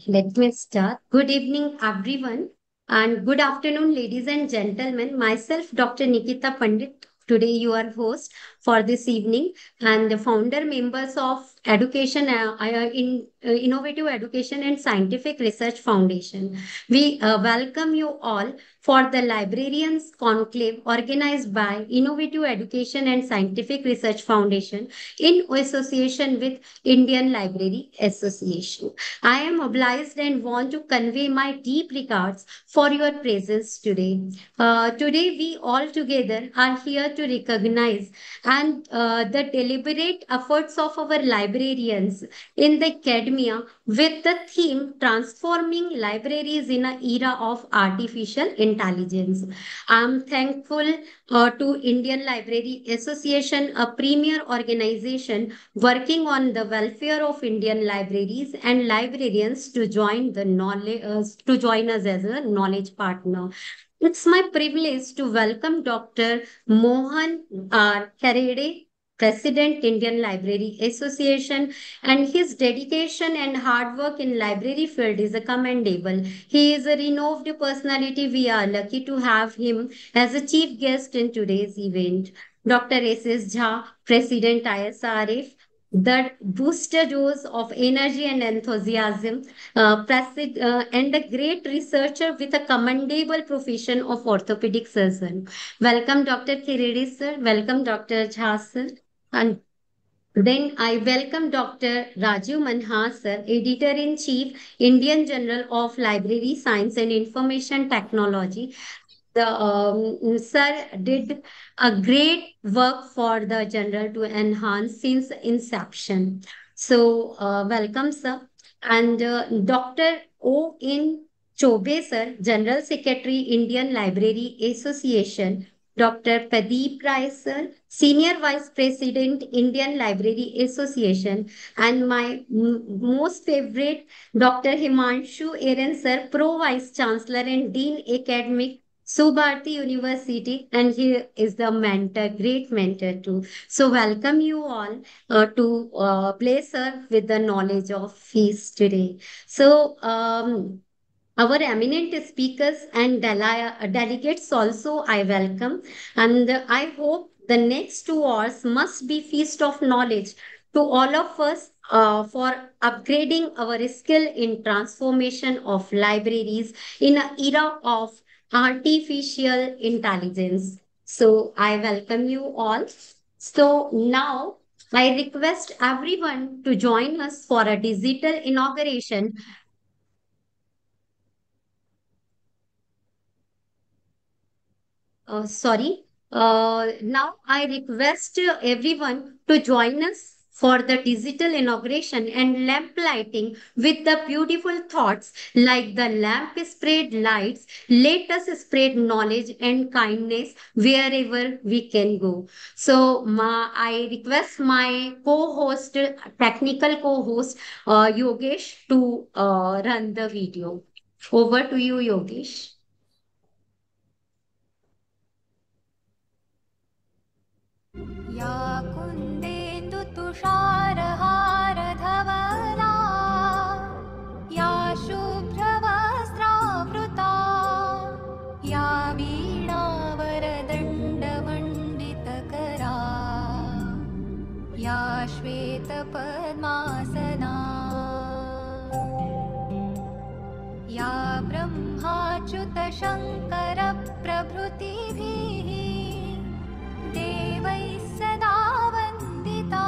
Let me start. Good evening, everyone, and good afternoon, ladies and gentlemen. Myself, Dr. Nikita Pandit. Today, you are host for this evening, and the founder members of Education in Innovative Education and Scientific Research Foundation. We welcome you all for the Librarians Conclave organized by Innovative Education and Scientific Research Foundation in association with Indian Library Association. I am obliged and want to convey my deep regards for your presence today. Today, we all together are here to recognize the deliberate efforts of our librarians in the academia with the theme Transforming Libraries in an Era of Artificial Intelligence. I am thankful to Indian Library Association, a premier organization working on the welfare of Indian libraries and librarians to join us as a knowledge partner. It's my privilege to welcome Dr. Mohan R. Karede, President Indian Library Association, and his dedication and hard work in library field is commendable. He is a renowned personality. We are lucky to have him as a chief guest in today's event. Dr. S.S. Jha, President ISRF, the booster dose of energy and enthusiasm, and a great researcher with a commendable profession of orthopedic surgeon. Welcome, Dr. Kiredi, sir. Welcome, Dr. Jha, sir. And then I welcome Dr. Rajiv Manhas, sir, Editor-in-Chief, Indian Journal of Library Science and Information Technology. The sir did a great work for the journal to enhance since inception. So welcome, sir. And Dr. O. N. Chobe, sir, General Secretary, Indian Library Association. Dr. Pradeep Rai, sir, Senior Vice President, Indian Library Association. And my most favorite, Dr. Himanshu Aaron, sir, Pro Vice Chancellor and Dean Academic, Subharti University, and he is the mentor, great mentor too. So welcome you all to place her with the knowledge of fees today. So our eminent speakers and delegates also I welcome, and I hope the next 2 hours must be feast of knowledge to all of us for upgrading our skill in transformation of libraries in an era of artificial intelligence. So I welcome you all. So now I request everyone to join us for a digital inauguration. Sorry. Now I request everyone to join us for the digital inauguration and lamp lighting with the beautiful thoughts like the lamp spread lights. Let us spread knowledge and kindness wherever we can go. So I request my co-host, technical co-host, Yogesh, to run the video. Over to you, Yogesh. या कुन्देन्दु तुषारहारधवला या शुभ्रवस्त्रावृता या वीणावरदण्डमण्डितकरा या श्वेतपद्मासना या ब्रह्माच्युतशङ्करप्रभृतिभिः देवैः सदा वन्दिता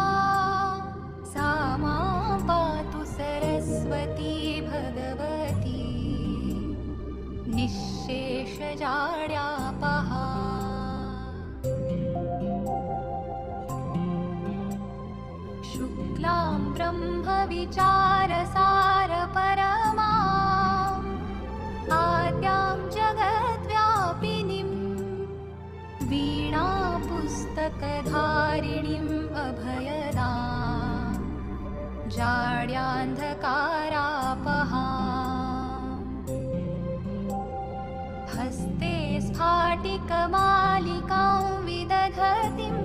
सा मां पातु सरस्वती भगवती निःशेषजाड्यापहा शुक्लां ब्रह्मविचारसारपरमा आद्यां जगद्व्यापिनीं वीणापुस्तकधारिणीम् अभयदा जाड्यान्धकारापहा हस्ते स्फाटिकमालिकां विदधतीं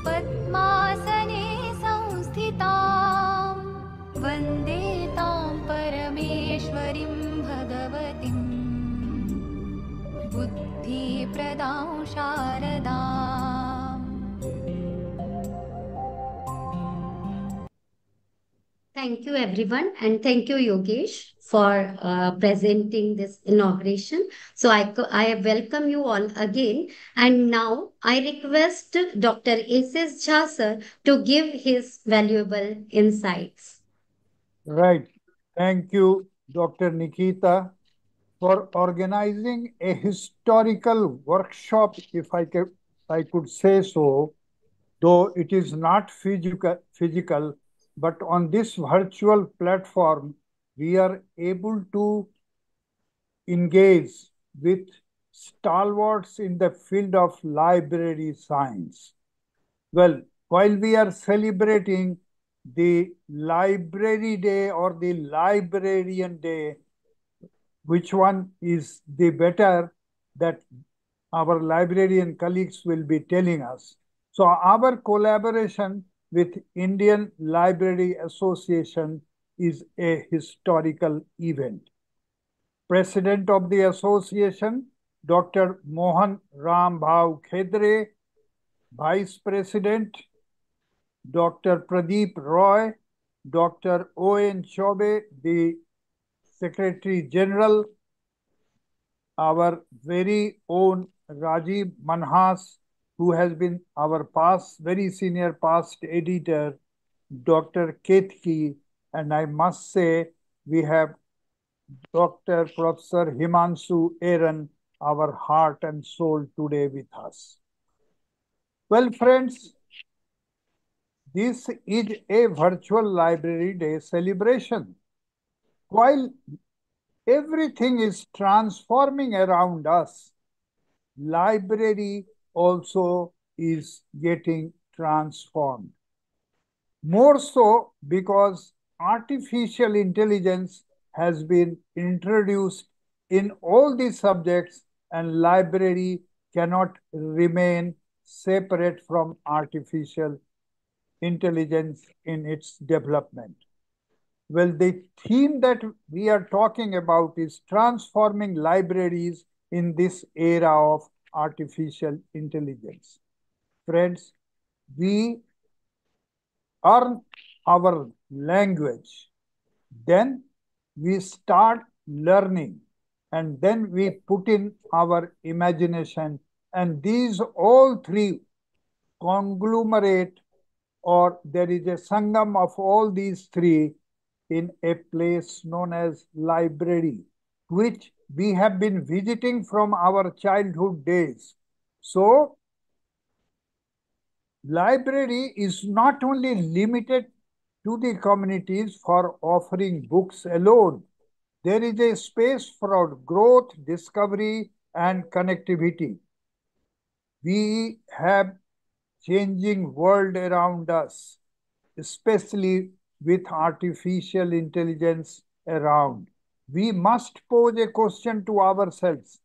पद्मासने संस्थितां वन्दे तां वरदां शारदाम्। Thank you, everyone, and thank you, Yogesh, for presenting this inauguration. So I welcome you all again, and now I request Dr. A.S. Jha sir to give his valuable insights. Right. Thank you, Dr. Nikita, for organizing a historical workshop, if I could say so, though it is not physical, but on this virtual platform, we are able to engage with stalwarts in the field of library science. Well, while we are celebrating the Library Day or the Librarian Day, which one is the better, that our librarian colleagues will be telling us. So our collaboration with Indian Library Association is a historical event. President of the association, Dr. Mohan Ram Bhav Khedre, Vice President, Dr. Pradeep Roy, Dr. O.N. Chaube, the Secretary General, our very own Rajiv Manhas, who has been our very senior past editor, Dr. Ketki, and I must say we have Dr. Professor Himanshu Aaron, our heart and soul today with us. Well, friends, this is a virtual library day celebration. While everything is transforming around us, library also is getting transformed. More so because artificial intelligence has been introduced in all these subjects, and library cannot remain separate from artificial intelligence in its development. Well, the theme that we are talking about is transforming libraries in this era of artificial intelligence. Friends, we earn our language, then we start learning, and then we put in our imagination, and these all three conglomerate, or there is a sangam of all these three in a place known as library, which we have been visiting from our childhood days. So, library is not only limited to the communities for offering books alone. There is a space for growth, discovery, and connectivity. We have changing world around us, especially with artificial intelligence around. We must pose a question to ourselves.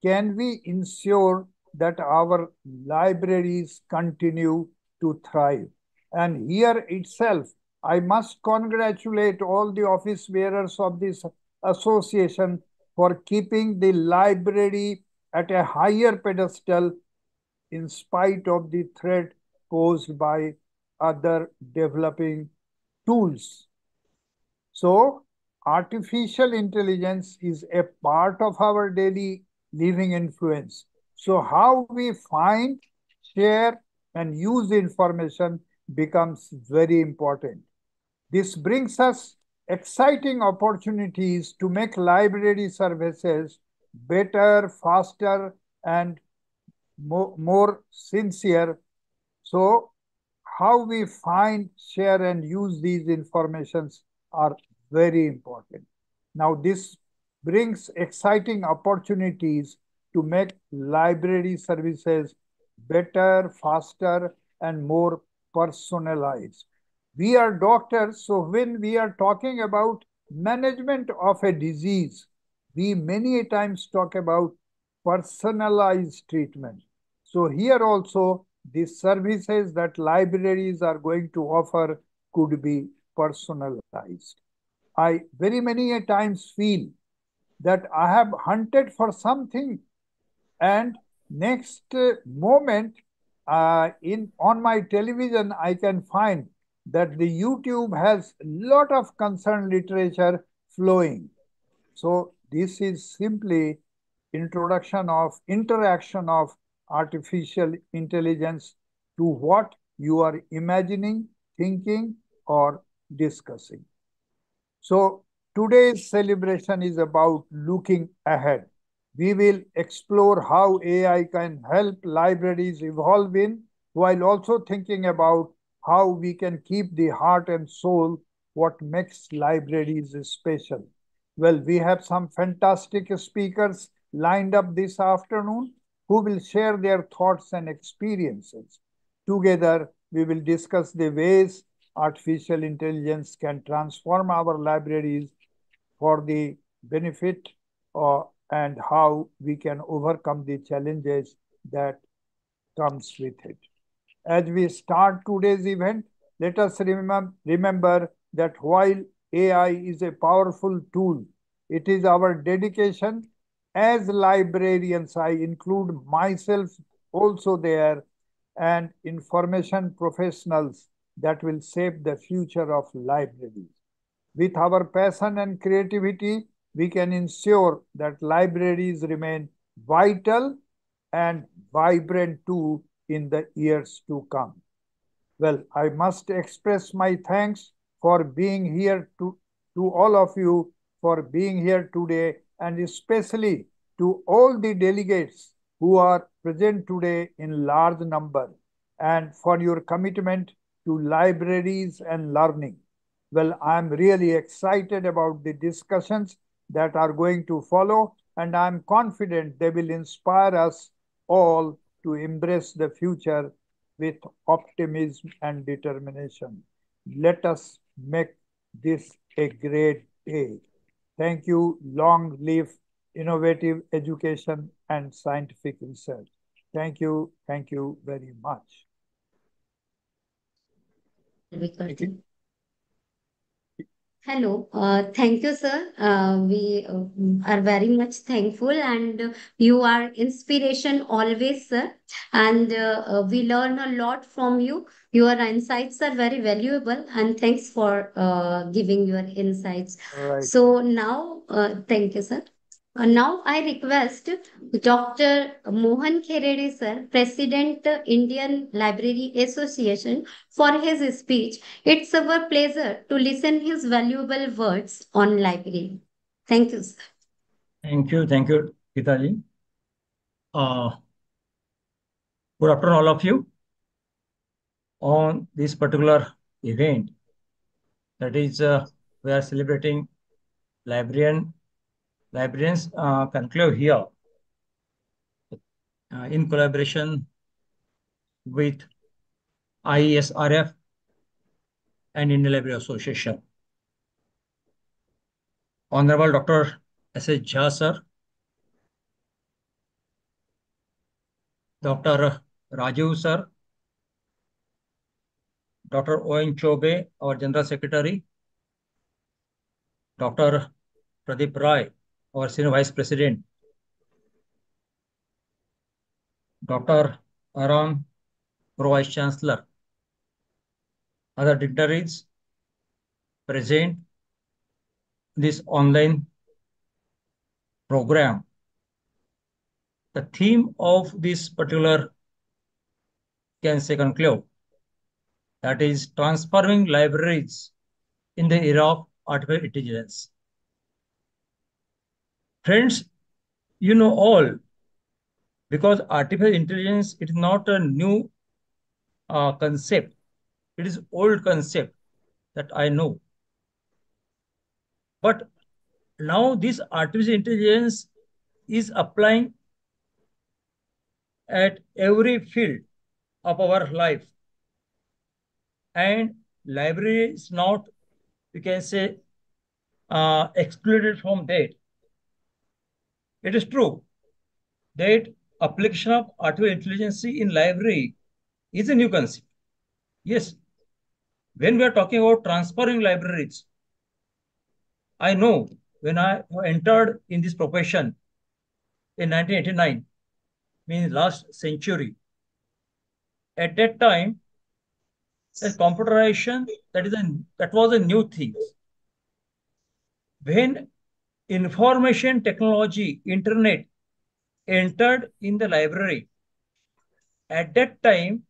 Can we ensure that our libraries continue to thrive? And here itself, I must congratulate all the office bearers of this association for keeping the library at a higher pedestal in spite of the threat posed by other developing tools. So, artificial intelligence is a part of our daily living influence. So, how we find, share, and use information becomes very important. This brings us exciting opportunities to make library services better, faster, and more sincere. So, how we find, share, and use these informations are very important. Now, this brings exciting opportunities to make library services better, faster, and more personalized. We are doctors, so when we are talking about management of a disease, we many times talk about personalized treatment. So here also, the services that libraries are going to offer could be personalized. I very many times feel that I have hunted for something and Next moment, on my television, I can find that the YouTube has lot of concerned literature flowing. So this is simply interaction of artificial intelligence to what you are imagining, thinking, or discussing. So today's celebration is about looking ahead. We will explore how AI can help libraries evolve in, while also thinking about how we can keep the heart and soul what makes libraries special. Well, we have some fantastic speakers lined up this afternoon who will share their thoughts and experiences. Together, we will discuss the ways artificial intelligence can transform our libraries for the benefit and how we can overcome the challenges that comes with it. As we start today's event, let us remember that while AI is a powerful tool, it is our dedication as librarians, I include myself also there, and information professionals that will shape the future of libraries. With our passion and creativity, we can ensure that libraries remain vital and vibrant too in the years to come. Well, I must express my thanks for being here to all of you for being here today, and especially to all the delegates who are present today in large number, and for your commitment to libraries and learning. Well, I'm really excited about the discussions that are going to follow, and I'm confident they will inspire us all to embrace the future with optimism and determination. Let us make this a great day. Thank you. Long live innovative education and scientific research. Thank you. Thank you very much. Hello, thank you, sir. We are very much thankful, and you are inspiration always, sir. And we learn a lot from you. Your insights are very valuable, and thanks for giving your insights. Right. So now, thank you, sir. Now I request Dr. Mohan Kherede, sir, President, Indian Library Association, for his speech. It's our pleasure to listen his valuable words on library. Thank you, sir. Thank you, Gitaji. Good afternoon, all of you. On this particular event, that is, we are celebrating librarians conclave here in collaboration with IESRF and Indian Library Association. Honorable Dr. S.H. Jha, sir, Dr. Rajiv, sir, Dr. O.N. Chobe, our General Secretary, Dr. Pradeep Rai, our Senior Vice President, Dr. Aram, Pro Vice Chancellor, other dignitaries present this online program. The theme of this particular conclave, that is transforming libraries in the era of artificial intelligence. Friends, you know all, because artificial intelligence is not a new concept. It is old concept that I know. But now this artificial intelligence is applying at every field of our life. And library is not, you can say, excluded from that. It is true that application of artificial intelligence in library is a new concept. Yes, when we are talking about transforming libraries, I know when I entered in this profession in 1989, means last century. At that time, the computerization that was a new thing. When information technology, internet entered in the library, at that time,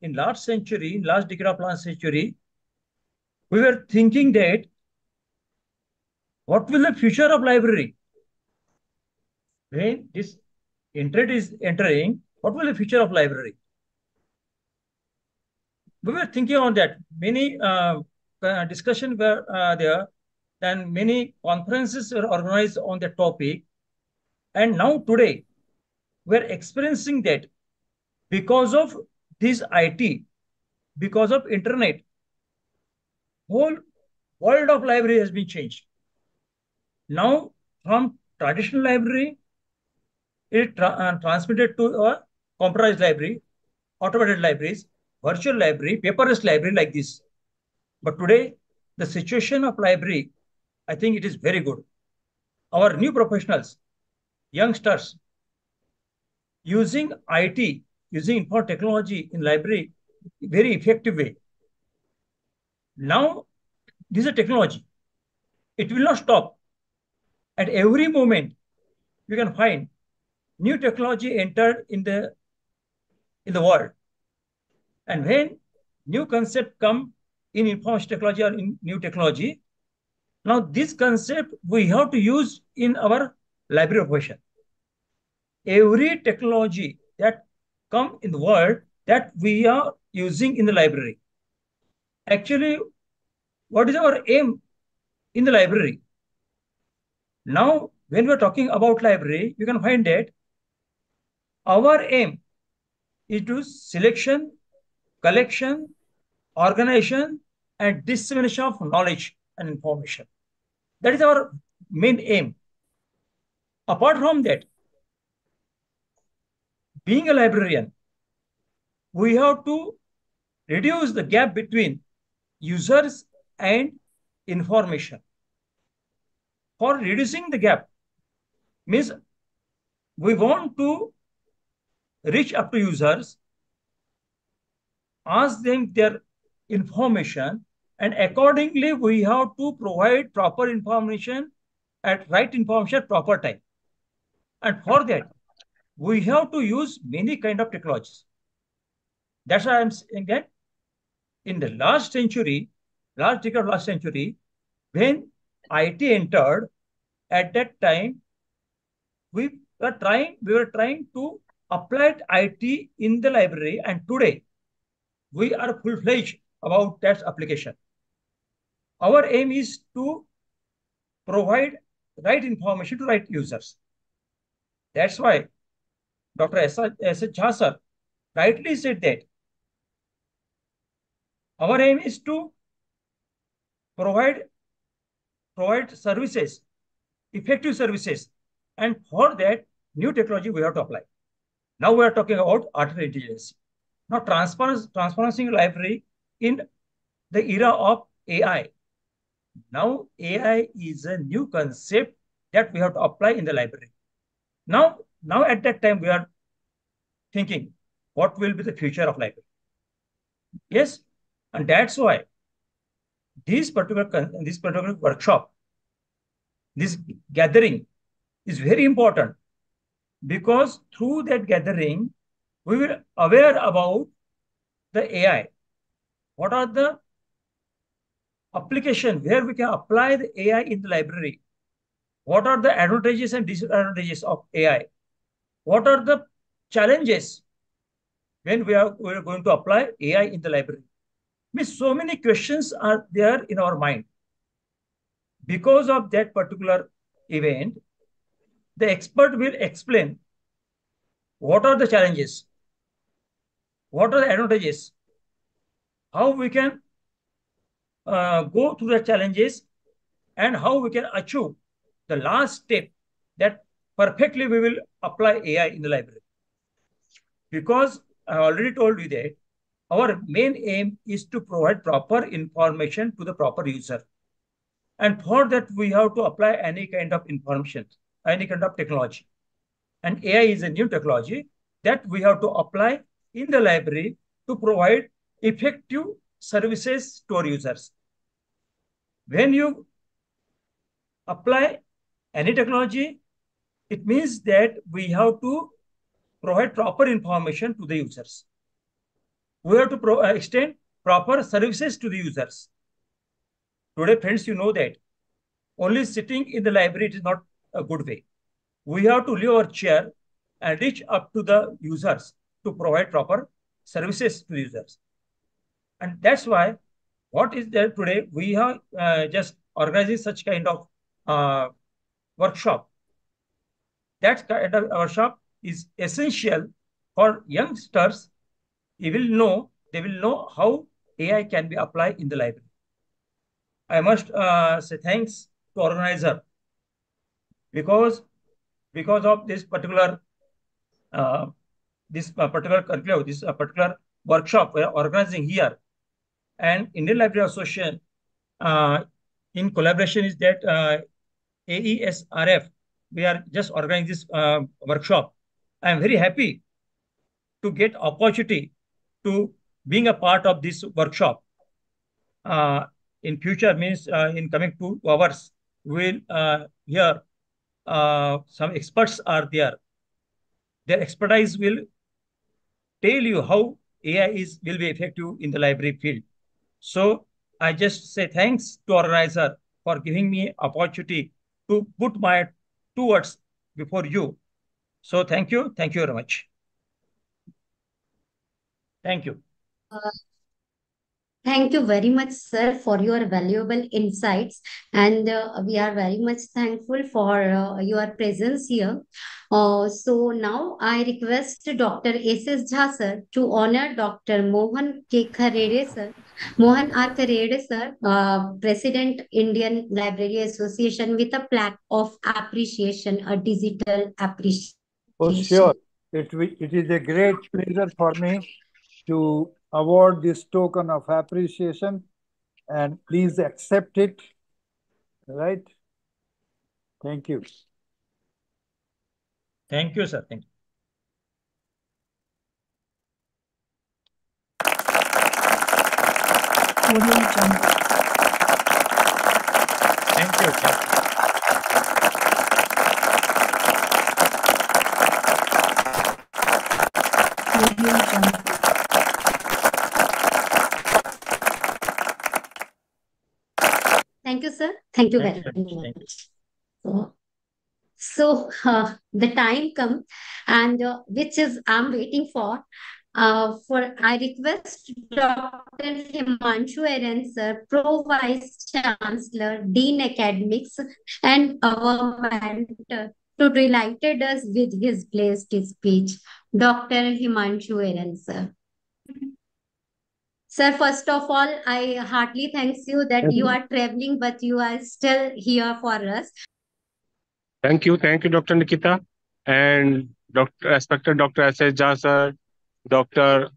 in last century, last decade of last century, we were thinking that what will the future of library? When this internet is entering, what will the future of library? We were thinking on that. Many discussions were there, and many conferences were organized on the topic. And now today, we're experiencing that because of this IT, because of internet, whole world of library has been changed. Now, from traditional library, it transmitted to a computerized library, automated libraries, virtual library, paperless library like this. But today, the situation of library, I think it is very good. Our new professionals, youngsters, using IT, using information technology in library, very effective way. Now, this is a technology. It will not stop. At every moment, you can find new technology entered in the world. And when new concept come in information technology or in new technology, now this concept we have to use in our library operation. Every technology that come in the world that we are using in the library. Actually, what is our aim in the library? Now, when we're talking about library, you can find that our aim is to selection, collection, organization, and dissemination of knowledge and information. That is our main aim. Apart from that, being a librarian, we have to reduce the gap between users and information. For reducing the gap means we want to reach up to users, ask them their information, and accordingly we have to provide proper information at proper time. And for that, we have to use many kind of technologies. That's why I'm saying that in the last century, last decade of last century, when IT entered, at that time, we were trying to apply IT in the library, and today we are full-fledged about that application. Our aim is to provide right information to right users. That's why Dr. S. Jha sir rightly said that our aim is to provide services, effective services, and for that new technology we have to apply. Now we are talking about artificial intelligence. Now transparency library in the era of AI. Now AI is a new concept that we have to apply in the library. Now at that time we are thinking what will be the future of library. Yes, and that's why this particular workshop, this gathering is very important, because through that gathering we will aware about the AI. What are the application where we can apply the AI in the library? What are the advantages and disadvantages of AI? What are the challenges when we are going to apply AI in the library? Means so many questions are there in our mind. Because of that particular event, the expert will explain what are the challenges, what are the advantages, how we can go through the challenges, and how we can achieve the last step that perfectly we will apply AI in the library. Because I already told you that our main aim is to provide proper information to the proper user. And for that, we have to apply any kind of information, any kind of technology. And AI is a new technology. that we have to apply in the library to provide effective services to our users. When you apply any technology, it means that we have to provide proper information to the users. We have to extend proper services to the users. Today, friends, you know that only sitting in the library is not a good way. We have to leave our chair and reach up to the users to provide proper services to users. And that's why what is there today, we have just organizing such kind of workshop. That kind of workshop is essential for youngsters. They will know how AI can be applied in the library. I must say thanks to organizer because of this particular curriculum, this particular workshop we are organizing here, and Indian Library Association in collaboration is that AESRF. We are just organizing this workshop. I am very happy to get opportunity to being a part of this workshop. In future means in coming 2 hours, we'll hear some experts are there. Their expertise will tell you how AI will be effective in the library field. So I just say thanks to organizer for giving me opportunity to put my 2 words before you. So thank you very much. Thank you. Thank you very much, sir, for your valuable insights. And we are very much thankful for your presence here. So now I request Dr. S.S. Jha, sir, to honor Dr. Mohan K. Kharede, sir. Mohan R. Kharede, sir, President, Indian Library Association, with a plaque of appreciation, a digital appreciation. Oh, sure. It is a great pleasure for me to award this token of appreciation, and please accept it. Right? Thank you. Thank you, sir. Thank you. Thank you. Thank you. Thank you, sir. Thank you Thank very you. Thank you. much. So the time come, and which is I'm waiting for. I request Dr. Himanshu Aaron, sir, Pro Vice Chancellor, Dean Academics, and our mentor, to delighted us with his blessed speech. Dr. Himanshu Aaron, sir. Sir, first of all, I heartily thank you that you are traveling, but you are still here for us. Thank you, Dr. Nikita, and respected Dr. S.S. Jha, sir, Dr.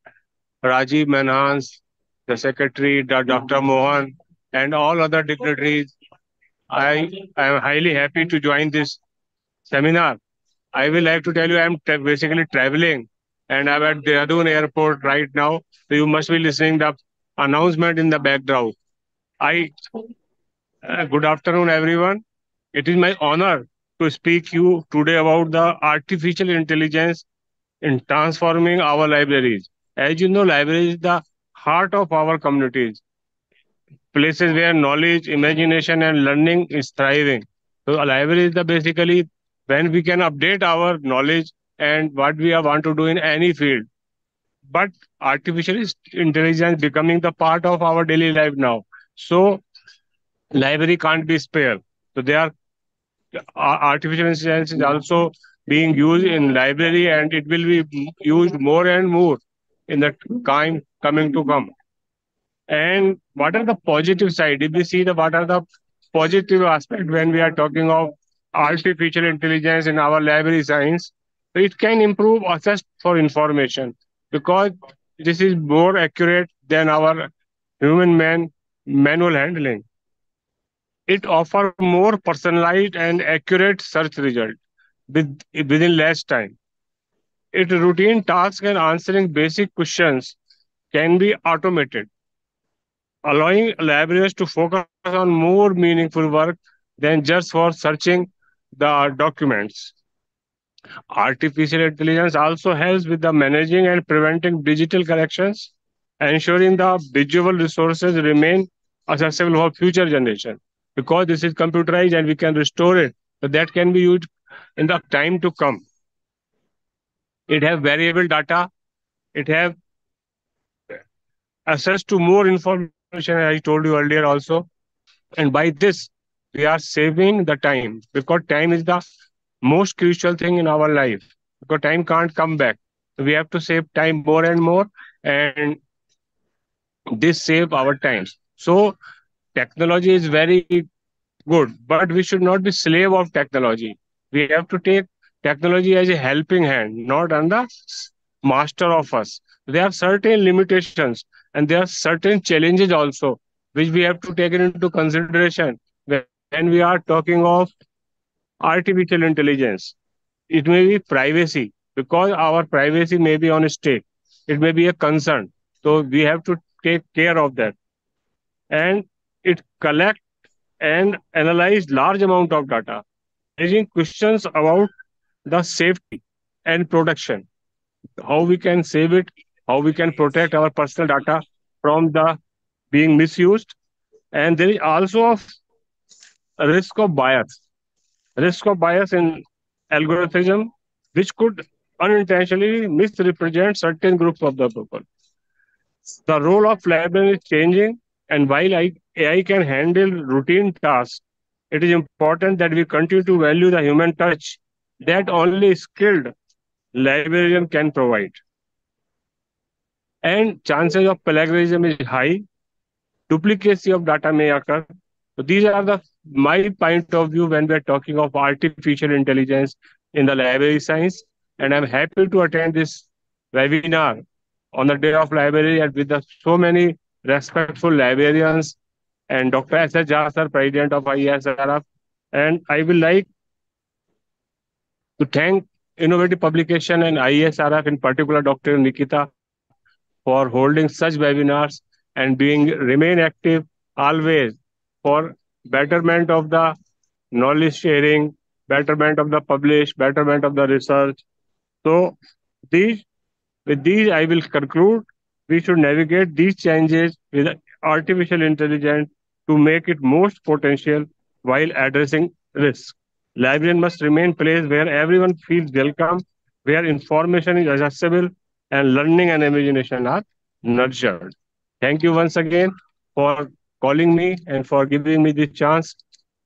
Rajiv Menhans, the Secretary, Dr. Mohan, and all other dignitaries. I am highly happy to join this seminar. I will like to tell you I'm basically traveling, and I'm at Dehradun airport right now. So you must be listening the announcement in the background. Good afternoon, everyone. It is my honor to speak you today about the artificial intelligence in transforming our libraries. As you know, library is the heart of our communities, places where knowledge, imagination, and learning is thriving. So, a library is the basically when we can update our knowledge and what we want to do in any field. But artificial intelligence becoming the part of our daily life now. So, library can't be spared. So, they are artificial intelligence is also being used in library, and it will be used more and more in the time coming to come. And what are the positive side? If we see what are the positive aspect when we are talking of artificial intelligence in our library science, it can improve access for information because this is more accurate than our manual handling. It offers more personalized and accurate search result within less time. its routine tasks and answering basic questions can be automated, allowing librarians to focus on more meaningful work than just for searching the documents. Artificial intelligence also helps with the managing and preventing digital corrections, ensuring the visual resources remain accessible for future generation. Because this is computerized and we can restore it, so that can be used in the time to come. It have variable data. It have access to more information, as I told you earlier also. And by this, we are saving the time because time is the most crucial thing in our life because time can't come back. We have to save time more and more, and this save our times. So technology is very good, but we should not be slave of technology. We have to take technology as a helping hand, not on the master of us. There are certain limitations and there are certain challenges also, which we have to take into consideration when we are talking of artificial intelligence. It may be privacy because our privacy may be on stake. It may be a concern. So we have to take care of that. And it collect and analyze large amount of data, raising questions about the safety and protection, how we can save it, how we can protect our personal data from the being misused. And there is also a risk of bias in algorithm, which could unintentionally misrepresent certain groups of the people. The role of librarian is changing, and while AI can handle routine tasks, it is important that we continue to value the human touch that only skilled librarian can provide. And chances of plagiarism is high, duplicacy of data may occur. So these are the my point of view when we are talking of artificial intelligence in the library science. And I'm happy to attend this webinar on the day of library and with so many respectful librarians and Dr. S.S. Jha, sir, President of ISRF. And I will like to thank Innovative Publication and ISRF, in particular Dr. Nikita, for holding such webinars and being remain active always for betterment of the knowledge sharing, betterment of the publish, betterment of the research. So these with these I will conclude. We should navigate these changes with artificial intelligence to make it most potential while addressing risk. Librarian must remain place where everyone feels welcome, where information is accessible, and learning and imagination are nurtured. Thank you once again for calling me and for giving me the chance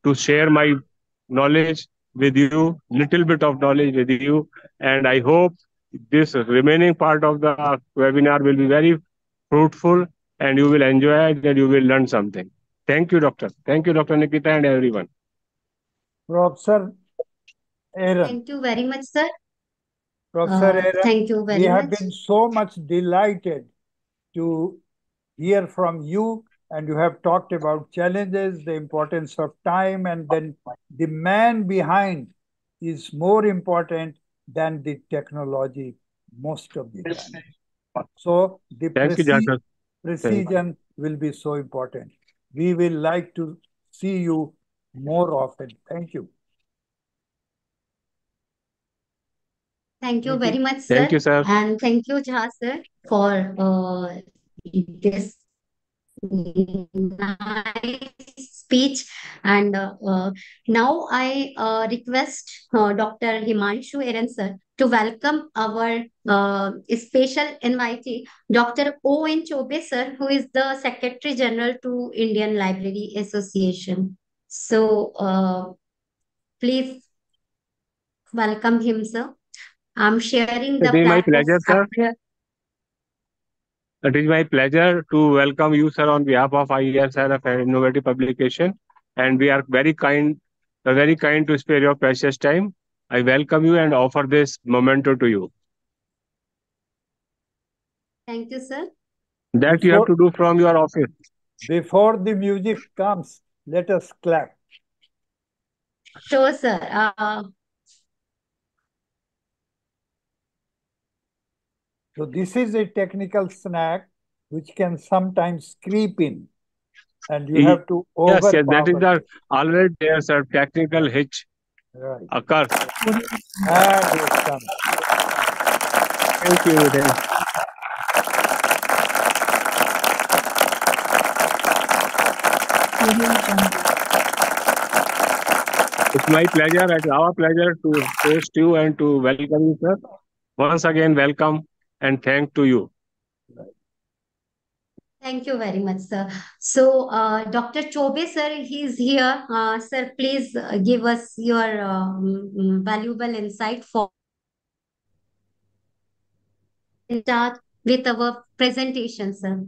to share my knowledge with you, little bit of knowledge with you. And I hope this remaining part of the webinar will be very fruitful and you will enjoy it and you will learn something. Thank you, Doctor. Thank you, Dr. Nikita and everyone. Professor Aaron. Thank you very much, sir. Professor Aaron, Thank you very we have much. been so much delighted to hear from you, and you have talked about challenges, the importance of time, and then the man behind is more important than the technology most of the time. So the Thank you, Doctor. precision will be so important. We will like to see you more often. Thank you. Thank you very much, sir. Thank you, sir. And thank you, Jha, sir, for this nice speech. And now I request Dr. Himanshu Aaron, sir, to welcome our special invitee, Dr. O.N. Chobe, sir, who is the Secretary General to Indian Library Association. So please welcome him, sir. I'm sharing the It is my platform. pleasure, sir. It is my pleasure to welcome you, sir, on behalf of ISRF and Innovative Publication. And we are very kind to spare your precious time. I welcome you and offer this memento to you. Thank you, sir. That you have to do from your office. Before the music comes, let us clap. Sure, sir. So this is a technical snack which can sometimes creep in, and you have to Yes, yes, that is overpower the it. always there, sir. Technical hitch Right. occurs. And it comes. Thank you. It's my pleasure, it's our pleasure to host you and to welcome you, sir. Once again, welcome and thank to you. Thank you very much, sir. So, Dr. Chobe, sir, he's here. Sir, please give us your valuable insight for start with our presentation, sir.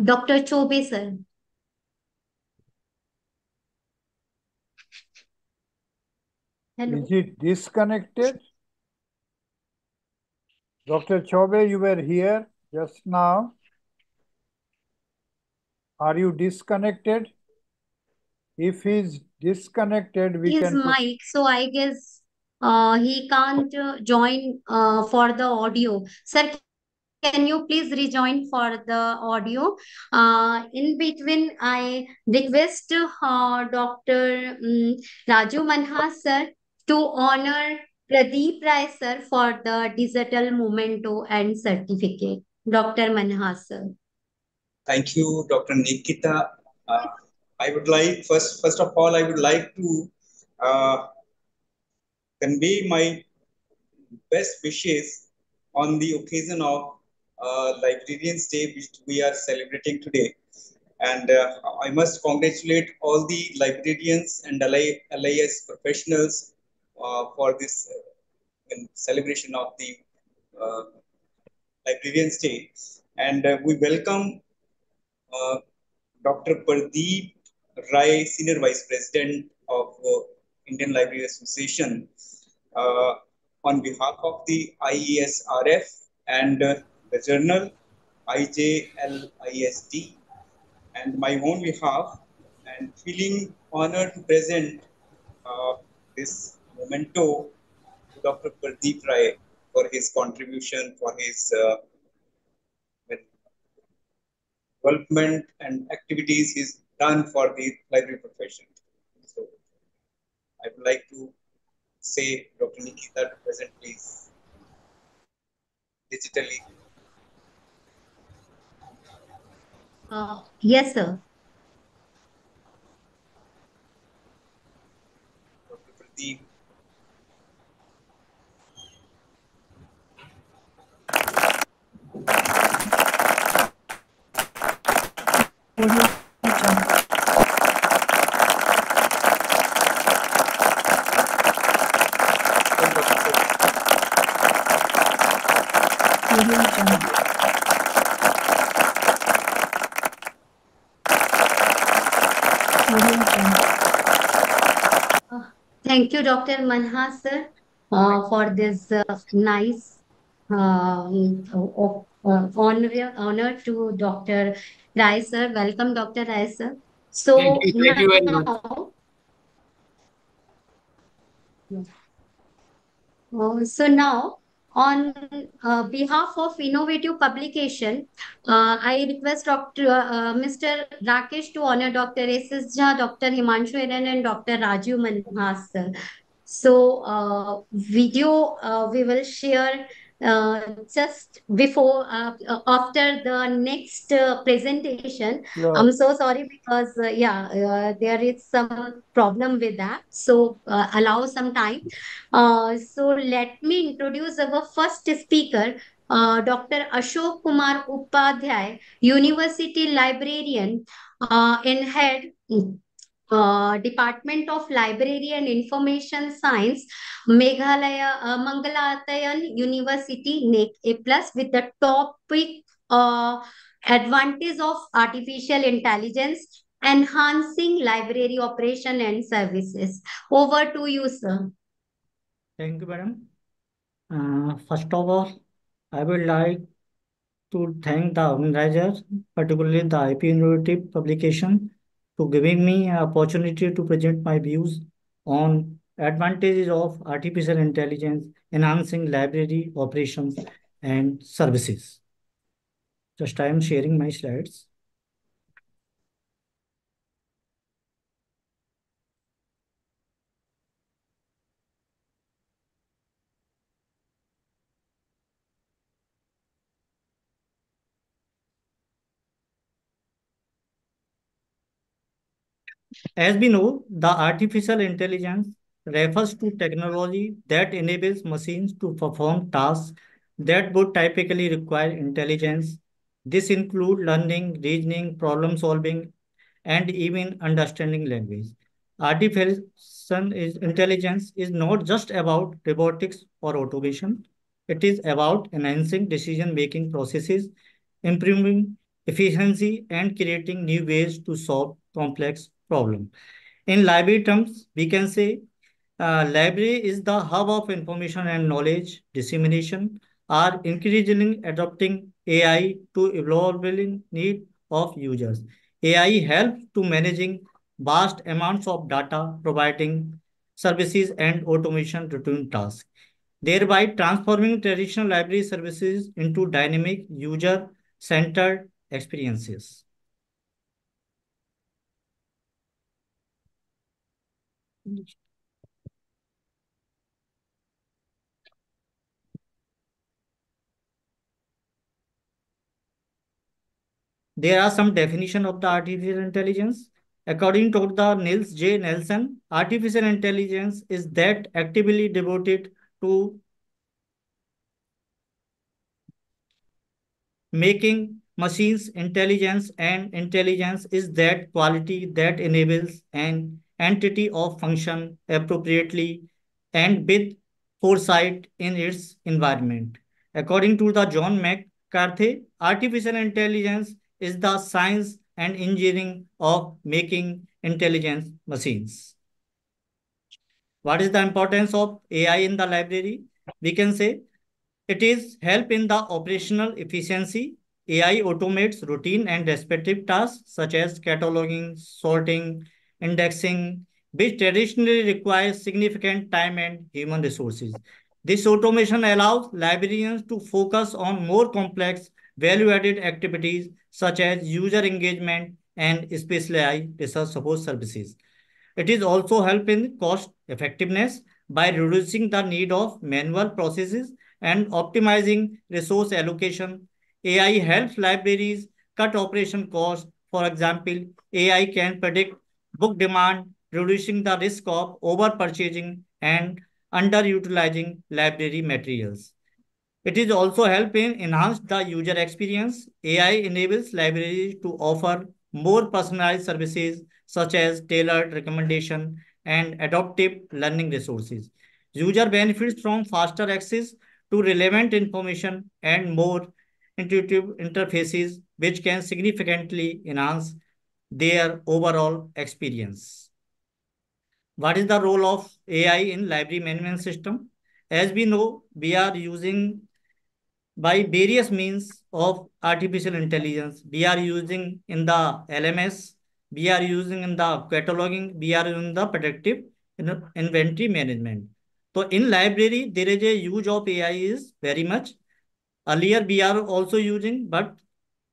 Dr. Chobe, sir. Hello. Is it disconnected? Dr. Chobe, you were here just now. Are you disconnected? If he's disconnected, we His can. mic, so I guess he can't join for the audio. Sir, can you please rejoin for the audio? In between, I request Dr. Raju Manhas sir to honor Pradeep Rai sir for the digital memento and certificate. Dr. Manhas sir. Thank you, Dr. Nikita. I would like first of all, I would like to uh, convey my best wishes on the occasion of Librarians Day, which we are celebrating today. And I must congratulate all the librarians and LIS professionals for this celebration of the uh, Librarians Day. And we welcome Dr. Pardeep Rai, Senior Vice President of Indian Library Association, uh, on behalf of the IESRF and the journal IJLISD, and my own behalf, and feeling honored to present this memento to Dr. Pardeep Rai for his contribution, for his development and activities he's done for the library profession. So I would like to say, Dr. Nikita, to present please digitally. Yes, sir. Dr. Pradeep. Thank you, Dr. Manhas, sir, for this nice honor to Dr. Rai, sir. Welcome, Dr. Rai, sir. So Thank you very much. now, on behalf of Innovative Publication, I request Mr. Rakesh to honor Dr. S.S. Jha, Dr. Himanshu Eran, and Dr. Rajiv Manhas, sir. So, video we will share just before after the next presentation. Sure. I'm so sorry because there is some problem with that. So allow some time. So let me introduce our first speaker, Dr. Ashok Kumar Upadhyay, University Librarian and Head Department of Library and Information Science, Meghalaya Mangalatayan University, NEC A plus, with the topic advantage of artificial intelligence, enhancing library operation and services. Over to you, sir. Thank you, madam. First of all, I would like to thank the organizers, particularly the IP Innovative Publication, for giving me an opportunity to present my views on advantages of artificial intelligence enhancing library operations and services. Just I am sharing my slides. As we know, the artificial intelligence refers to technology that enables machines to perform tasks that would typically require intelligence. This includes learning, reasoning, problem solving, and even understanding language. Artificial intelligence is not just about robotics or automation. It is about enhancing decision-making processes, improving efficiency, and creating new ways to solve complex problems. In library terms, we can say library is the hub of information and knowledge dissemination are increasingly adopting AI to evolving need of users. AI helps to managing vast amounts of data, providing services and automation routine tasks, thereby transforming traditional library services into dynamic user-centered experiences. There are some definition of the artificial intelligence. According to the Niels J. Nelson, artificial intelligence is that actively devoted to making machines intelligence, and intelligence is that quality that enables an entity of function appropriately and with foresight in its environment. According to the John McCarthy, artificial intelligence is the science and engineering of making intelligent machines. What is the importance of AI in the library? We can say it is help in the operational efficiency. AI automates routine and repetitive tasks such as cataloging, sorting, indexing, which traditionally requires significant time and human resources. This automation allows librarians to focus on more complex, value-added activities such as user engagement and specialized research support services. It is also help in cost effectiveness by reducing the need of manual processes and optimizing resource allocation. AI helps libraries cut operation costs. For example, AI can predict book demand, reducing the risk of over purchasing and underutilizing library materials. It is also help in enhance the user experience. AI enables libraries to offer more personalized services such as tailored recommendation and adaptive learning resources. User benefits from faster access to relevant information and more intuitive interfaces, which can significantly enhance their overall experience. What is the role of AI in library management system? As we know, we are using by various means of artificial intelligence. We are using in the LMS, we are using in the cataloging, we are using the predictive inventory management. So in library, there is a use of AI is very much. Earlier, we are also using, but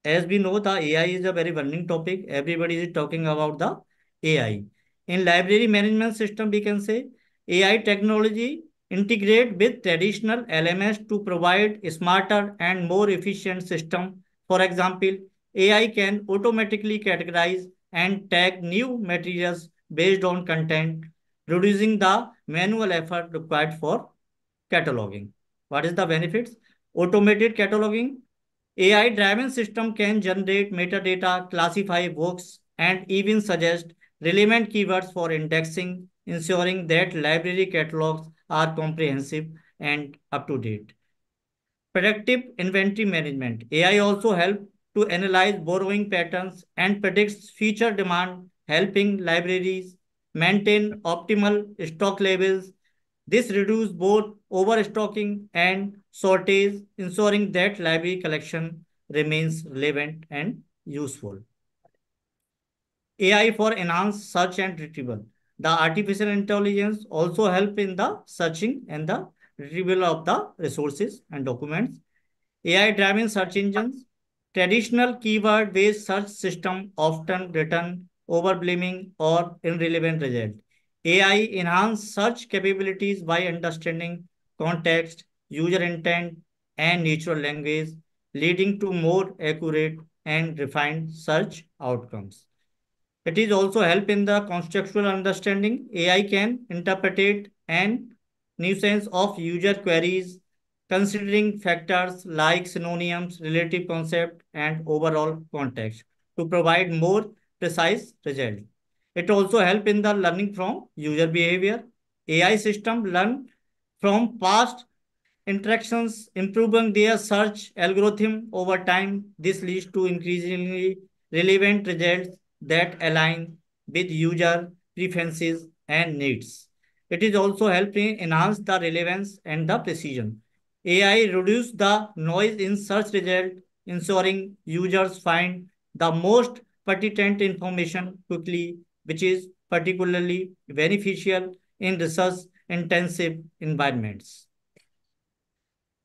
as we know, the AI is a very burning topic. Everybody is talking about the AI. In library management system, we can say AI technology integrate with traditional LMS to provide smarter and more efficient system. For example, AI can automatically categorize and tag new materials based on content, reducing the manual effort required for cataloging. What is the benefits? Automated cataloging. AI-driven system can generate metadata, classify books, and even suggest relevant keywords for indexing, ensuring that library catalogs are comprehensive and up to date. Predictive inventory management. AI also helps to analyze borrowing patterns and predicts future demand, helping libraries maintain optimal stock levels. This reduces both overstocking and shortage, ensuring that library collection remains relevant and useful. AI for enhanced search and retrieval. The artificial intelligence also help in the searching and the retrieval of the resources and documents. AI-driven search engines, traditional keyword-based search system often return overblaming or irrelevant result. AI enhance search capabilities by understanding context, user intent, and natural language, leading to more accurate and refined search outcomes. It is also help in the contextual understanding. AI can interpret and nuisance of user queries, considering factors like synonyms, relative concept, and overall context to provide more precise result. It also help in the learning from user behavior. AI system learn from past interactions, improving their search algorithm over time. This leads to increasingly relevant results that align with user preferences and needs. It is also helping enhance the relevance and the precision. AI reduce the noise in search result, ensuring users find the most pertinent information quickly, which is particularly beneficial in research intensive environments.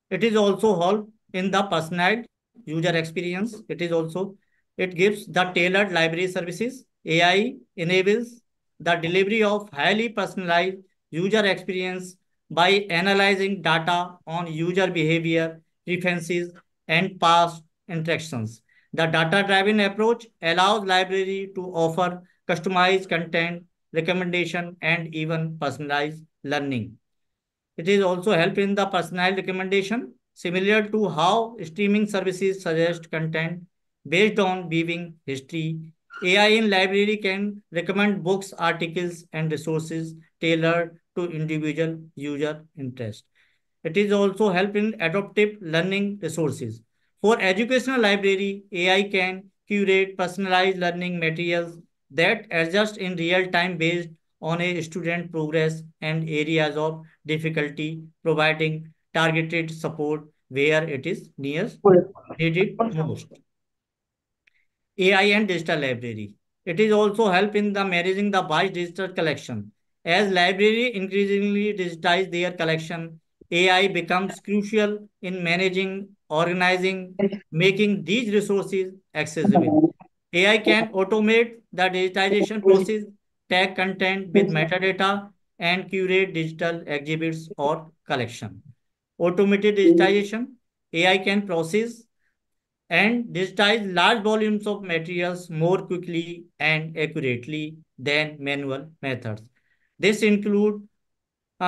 It is also help in the personalized user experience. It gives the tailored library services. AI enables the delivery of highly personalized user experience by analyzing data on user behavior, preferences, and past interactions. The data-driven approach allows library to offer customized content, recommendation, and even personalized learning. It is also help in the personalized recommendation, similar to how streaming services suggest content based on viewing history. AI in library can recommend books, articles, and resources tailored to individual user interest. It is also help in adaptive learning resources. For educational library, AI can curate personalized learning materials that adjust in real time based on a student progress and areas of difficulty, providing targeted support where it is needed most. AI and digital library. It is also help in the managing the vast digital collection. As library increasingly digitize their collection, AI becomes crucial in managing, organizing, making these resources accessible. AI can automate the digitization process, tag content with metadata, and curate digital exhibits or collection. Automated digitization, AI can process and digitize large volumes of materials more quickly and accurately than manual methods. This include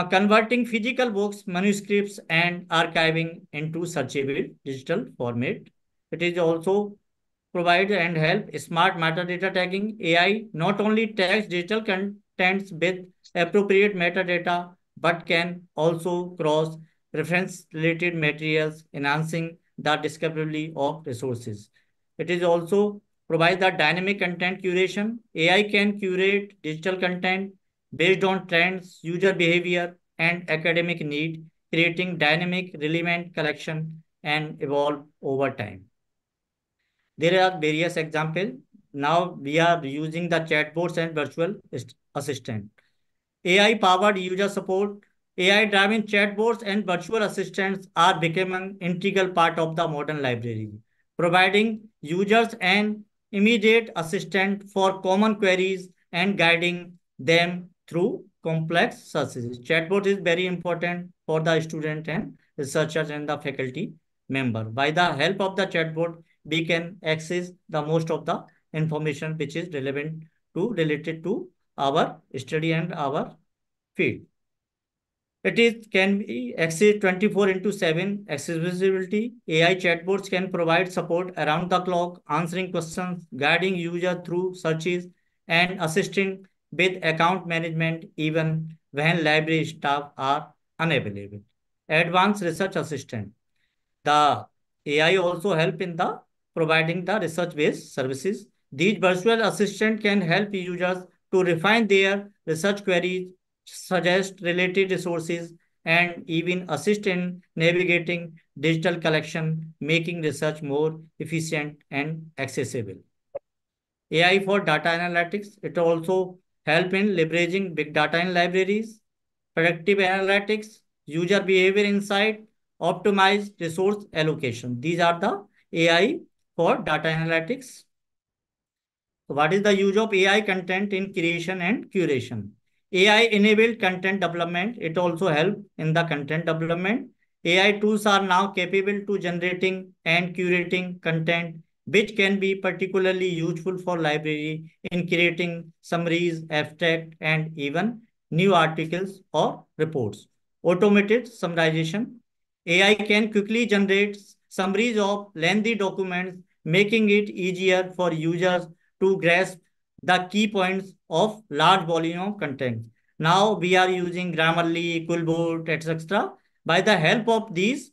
converting physical books, manuscripts, and archiving into searchable digital format. It is also provide and help smart metadata tagging. AI not only tags digital contents with appropriate metadata, but can also cross reference related materials, enhancing the discoverability of resources. It is also provide the dynamic content curation. AI can curate digital content based on trends, user behavior, and academic need, creating dynamic, relevant collection and evolve over time. There are various examples. Now we are using the chatbots and virtual assistant. AI-powered user support, AI-driven chatbots and virtual assistants are becoming integral part of the modern library, providing users an immediate assistant for common queries and guiding them through complex searches. Chatbot is very important for the student and researchers and the faculty member. By the help of the chatbot, we can access the most of the information which is related to our study and our field. It is can be accessed 24 into 7 accessibility. AI chatbots can provide support around the clock, answering questions, guiding user through searches, and assisting with account management even when library staff are unavailable. Advanced research assistant. The AI also help in the providing the research-based services. These virtual assistant can help users to refine their research queries, suggest related resources, and even assist in navigating digital collection, making research more efficient and accessible. AI for data analytics, it also help in leveraging big data in libraries, predictive analytics, user behavior insight, optimized resource allocation. These are the AI for data analytics. So what is the use of AI content in creation and curation? AI enabled content development. It also help in the content development. AI tools are now capable to generating and curating content, which can be particularly useful for library in creating summaries, abstract, and even new articles or reports. Automated summarization. AI can quickly generate summaries of lengthy documents, making it easier for users to grasp the key points of large volume of content. Now we are using Grammarly, Quillbot, etc. By the help of these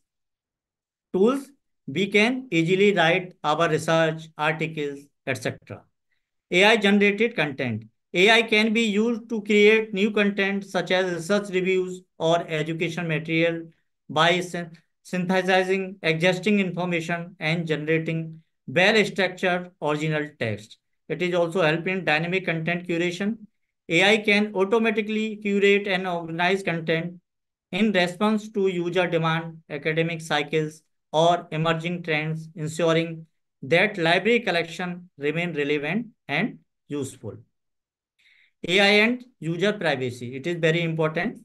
tools, we can easily write our research, articles, etc. AI generated content. AI can be used to create new content such as research reviews or education material by synthesizing existing information and generating well-structured original text. It is also helping dynamic content curation. AI can automatically curate and organize content in response to user demand, academic cycles, or emerging trends, ensuring that library collection remain relevant and useful. AI and user privacy. It is very important.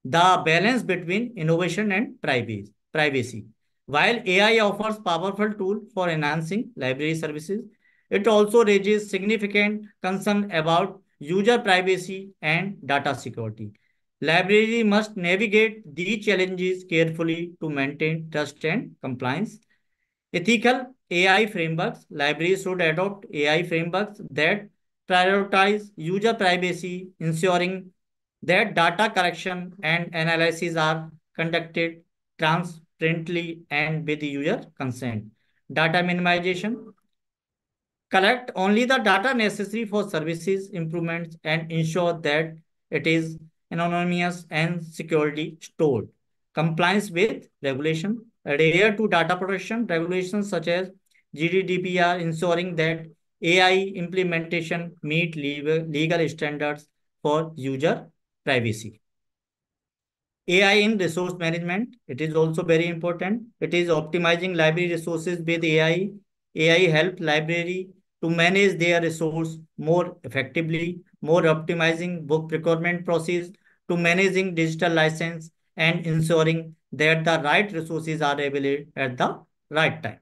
The balance between innovation and privacy. While AI offers powerful tool for enhancing library services, it also raises significant concern about user privacy and data security. Library must navigate these challenges carefully to maintain trust and compliance. Ethical AI frameworks. Libraries should adopt AI frameworks that prioritize user privacy, ensuring that data collection and analysis are conducted transparently and with user consent. Data minimization. Collect only the data necessary for services improvements and ensure that it is anonymous and securely stored. Compliance with regulation. Adhere to data protection regulations such as GDPR, ensuring that AI implementation meet legal standards for user privacy. AI in resource management, it is also very important. It is optimizing library resources with AI. AI help library to manage their resource more effectively, more optimizing book procurement process to managing digital license and ensuring that the right resources are available at the right time.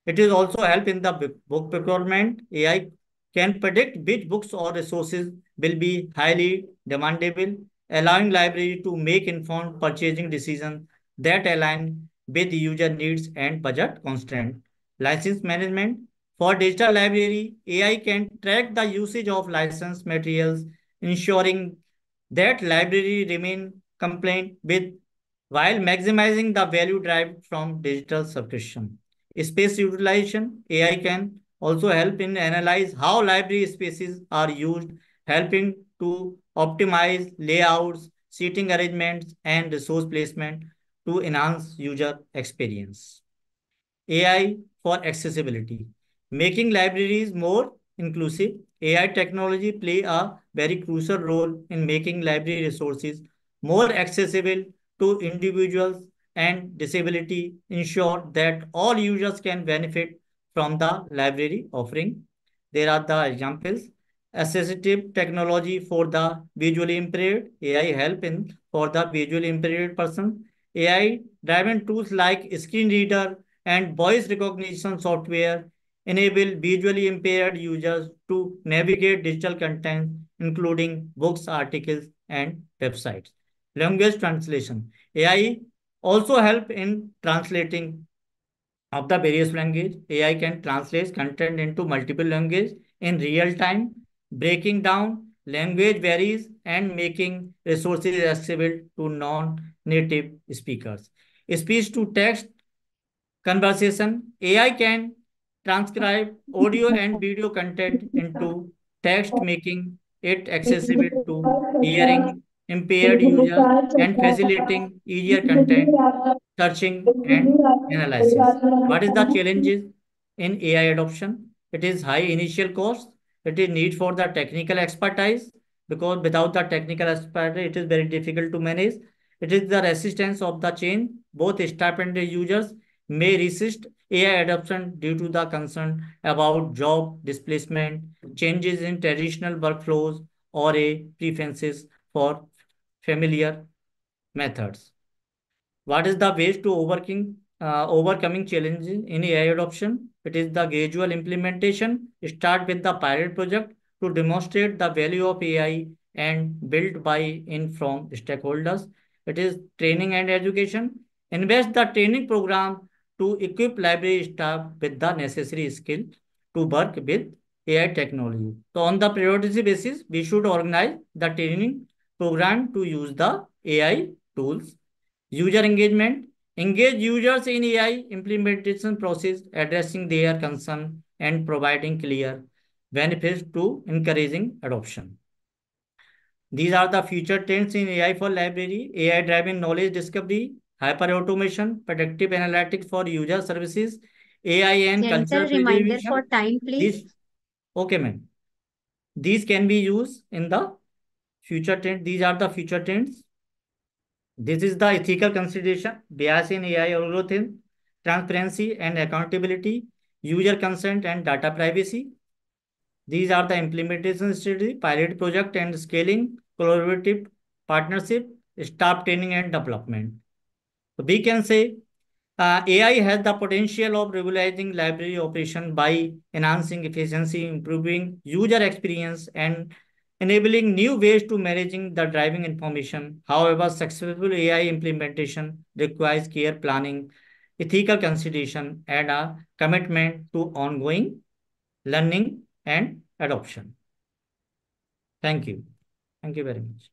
It is also help in the book procurement. AI can predict which books or resources will be highly demandable, allowing library to make informed purchasing decisions that align with user needs and budget constraint. License management. For digital library, AI can track the usage of licensed materials, ensuring that library remain compliant with while maximizing the value derived from digital subscription. Space utilization, AI can also help in analyze how library spaces are used, helping to optimize layouts, seating arrangements, and resource placement to enhance user experience. AI for accessibility. Making libraries more inclusive, AI technology play a very crucial role in making library resources more accessible to individuals and disability, ensure that all users can benefit from the library offering. There are the examples. Assistive technology for the visually impaired, AI help in for the visually impaired person. AI-driven tools like screen reader and voice recognition software enable visually impaired users to navigate digital content, including books, articles, and websites. Language translation. AI also help in translating of the various language. AI can translate content into multiple languages in real time, breaking down language varies and making resources accessible to non-native speakers. Speech to text conversation. AI can transcribe audio and video content into text, making it accessible to hearing impaired users and facilitating easier content searching and analysis. What is the challenges in AI adoption? It is high initial cost. It is need for the technical expertise. because without the technical aspect, it is very difficult to manage. It is the resistance of the change. Both staff and the users may resist AI adoption due to the concern about job displacement, changes in traditional workflows, or a preferences for familiar methods. What is the ways to overcoming challenges in AI adoption? It is the gradual implementation. Start with the pilot project to demonstrate the value of AI and build buy-in from stakeholders. It is training and education. Invest the training program to equip library staff with the necessary skill to work with AI technology. So on the priority basis, we should organize the training program to use the AI tools. User engagement. Engage users in AI implementation process, addressing their concern and providing clear benefits to encouraging adoption. These are the future trends in AI for library: AI-driven knowledge discovery, hyper-automation, predictive analytics for user services, AI and Gentle cultural reminder for preservation. time, please. Okay, ma'am. These can be used in the future trend. These are the future trends. This is the ethical consideration: bias in AI algorithm, transparency and accountability, user consent and data privacy. These are the implementation strategy: pilot project and scaling, collaborative partnership, staff training and development. So we can say AI has the potential of revolutionizing library operation by enhancing efficiency, improving user experience, and enabling new ways to managing the driving information. However, successful AI implementation requires care planning, ethical consideration, and a commitment to ongoing learning and adoption. Thank you. Thank you very much.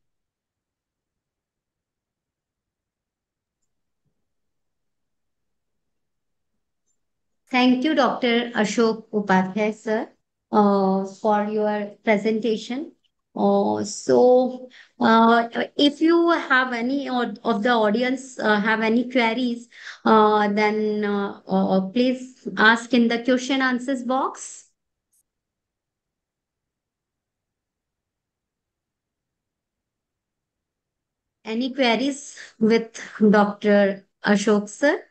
Thank you, Dr. Ashok Upadhyay, sir, for your presentation. If you have any of the audience have any queries, then please ask in the question answers box. Any queries with Dr. Ashok, sir?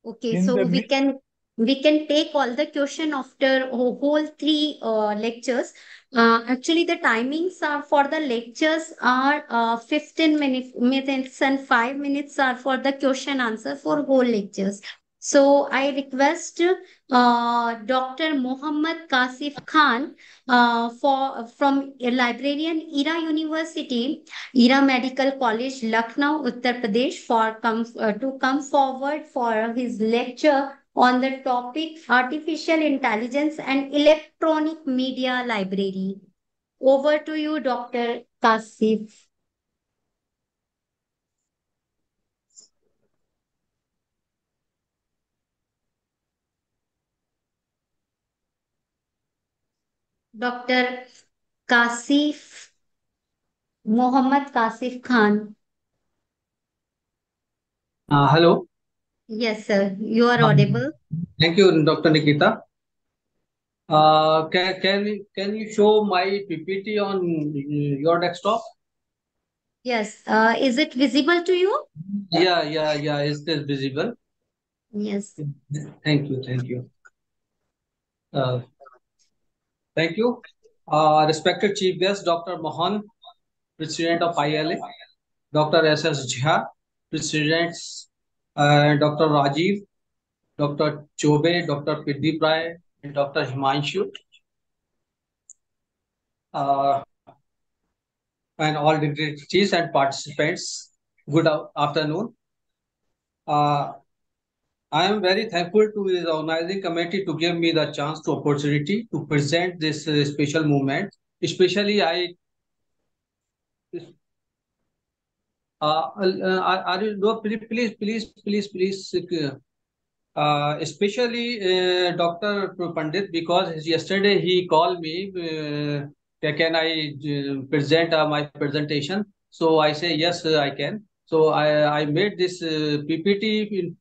Okay, In so the we can take all the question after whole three lectures. Actually, the timings are for the lectures are 15 minutes and 5 minutes are for the question answer for whole lectures. So I request Dr. Muhammad Kasif Khan from a librarian Ira University, Ira Medical College, Lucknow, Uttar Pradesh, to come forward for his lecture on the topic Artificial Intelligence and Electronic Media Library. Over to you, Dr. Kasif. Dr. Kasif, Muhammad Kasif Khan. Hello. Yes, sir. You are audible. Thank you, Dr. Nikita. Can you show my PPT on your desktop? Yes. Is it visible to you? Yeah. Is this visible? Yes. Thank you. Uh, Thank you. Respected Chief Guest, Dr. Mohan, President of ILA, Dr. S.S. Jha, President, Dr. Rajiv, Dr. Chobe, Dr. Pidip Rai, and Dr. Himanshu, and all dignitaries and participants. Good afternoon. I am very thankful to the organizing committee to give me the chance to opportunity to present this special movement. Especially, are you no, please, especially Dr. Pandit, because yesterday he called me. Can I present my presentation? So I say yes, I can. So I made this PPT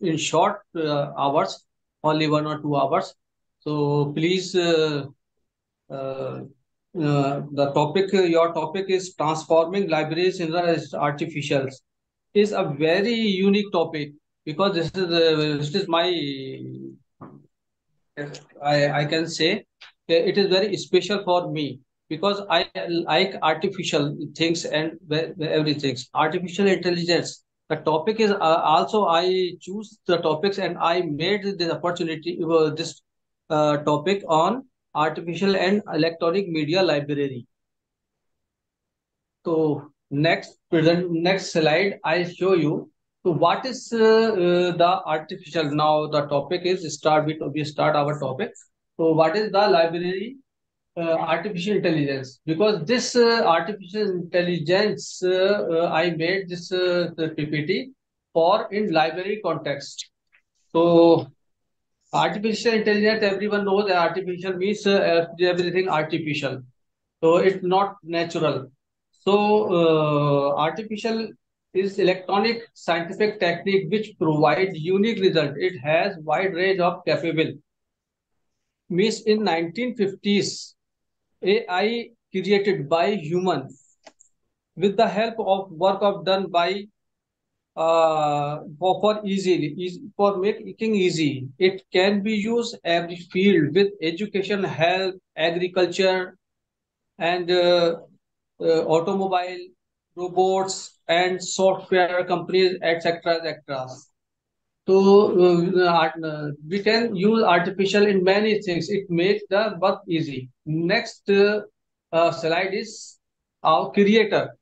in short hours. only 1 or 2 hours. So please, the topic, your topic is transforming libraries into artificials. Is a very unique topic because this is my, I can say it is very special for me because I like artificial things and everything. Artificial intelligence. The topic is also I choose the topics and I made this opportunity this topic on artificial and electronic media library. So next slide, I show you. So what is the artificial? Now the topic is we start our topic. So what is the library artificial intelligence? Because this artificial intelligence, I made this PPT for in library context. So artificial intelligence, everyone knows that artificial means everything artificial. So it's not natural. So artificial is electronic scientific technique which provide unique result. It has wide range of capable. Means in 1950s, AI created by human with the help of work of done by for making easy. It can be used every field with education, health, agriculture, and automobile, robots, and software companies, etc., etc. So we can use artificial in many things. It makes the work easy. Next slide is our creator.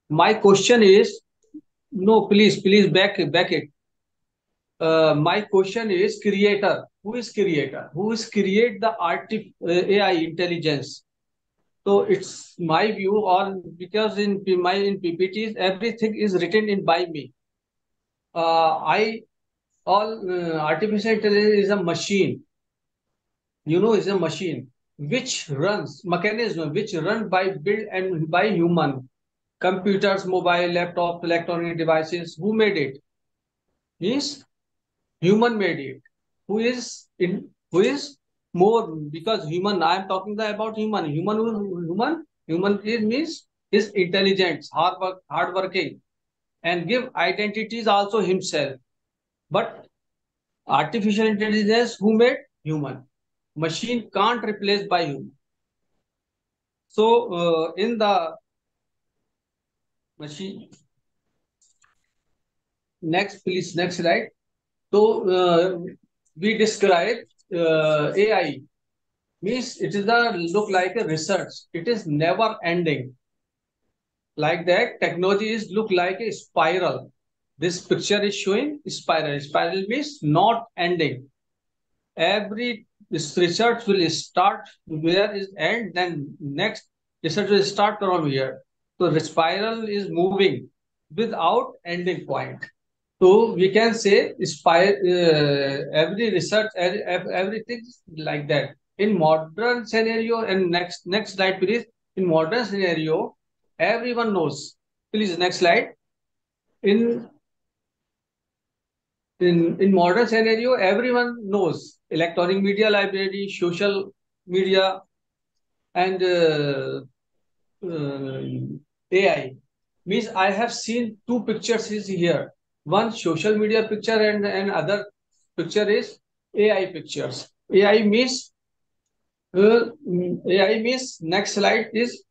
My question is, no, please back it. My question is creator. Who is creator? Who is create the AI intelligence? So it's my view on because in PPTs everything is written in by me. I all artificial intelligence is a machine. Is a machine which runs mechanism which run by build and by human computers, mobile, laptop, electronic devices. Who made it? Means human made it. Who is more because human? I am talking about human. Human is means is intelligent, hardworking, and give identities also himself. But artificial intelligence, who made? Human. Machine can't replace by human. So in the machine, next slide. So we describe AI means it is a look like a research. It is never ending. Like that, technology is look like a spiral. This picture is showing spiral. Spiral means not ending. Every this research will start where is end, then next research will start from here. So the spiral is moving without ending point. So we can say every research, everything like that. In modern scenario, and next slide, please. In modern scenario, everyone knows. Please, next slide. In modern scenario, everyone knows electronic media library, social media, and AI. Means I have seen two pictures is here. One social media picture and other picture is AI pictures. AI means next slide is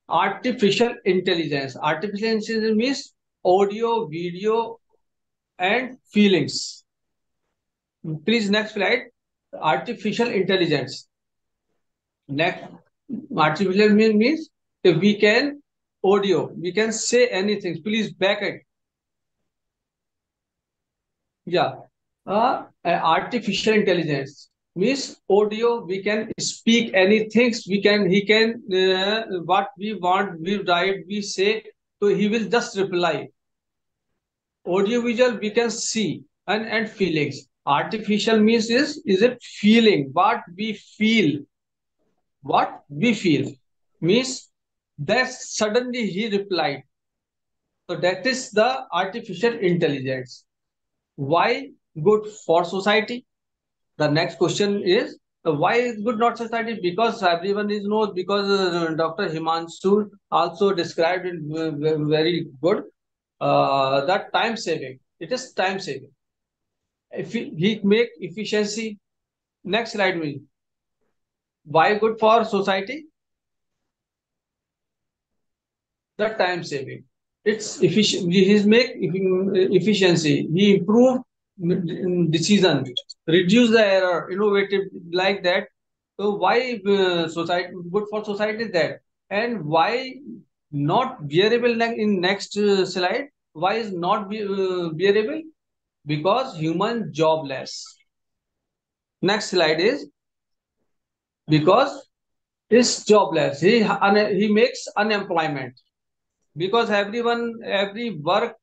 artificial intelligence. Artificial intelligence means audio, video, and feelings. Please next slide. Artificial intelligence. Next, artificial means if we can audio, we can say anything. Please back it. Yeah. Artificial intelligence means audio. We can speak anything. He can what we want. We write. We say. So he will just reply. Audiovisual we can see and feelings. Artificial means is it feeling what we feel. What we feel means that suddenly he replied. So that is the artificial intelligence. Why good for society? The next question is why is good not society? Because everyone is knows, because Dr. Himanshu also described it very good. That time saving. It is time saving. If he make efficiency. Next slide, please. Why good for society? The time saving. It's efficient. He make efficiency. He improve decision, reduce the error, innovative like that. So why society good for society is that, and why not bearable in next slide? Why is not bearable? Because human jobless. Next slide is because is jobless. He makes unemployment because every work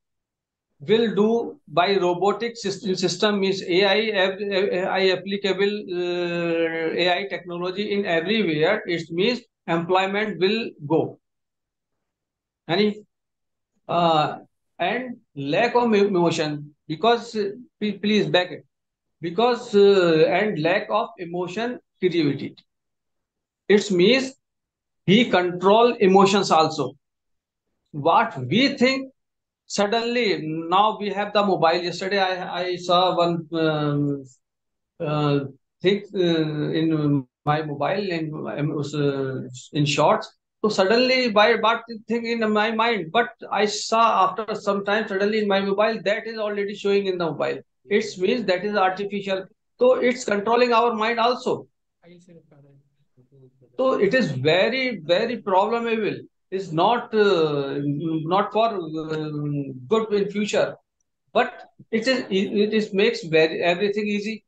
will do by robotic system means AI applicable AI technology in everywhere. It means employment will go. Any and lack of emotion because please back it because and lack of emotion creativity. It means he control emotions also. What we think suddenly now we have the mobile. Yesterday I saw one thing in my mobile in shorts. So suddenly by what thing in my mind, but I saw after some time suddenly in my mobile that is already showing in the mobile. It means that is artificial. So it's controlling our mind also. So it is very problemable. It's not for good in future, but it is makes very everything easy.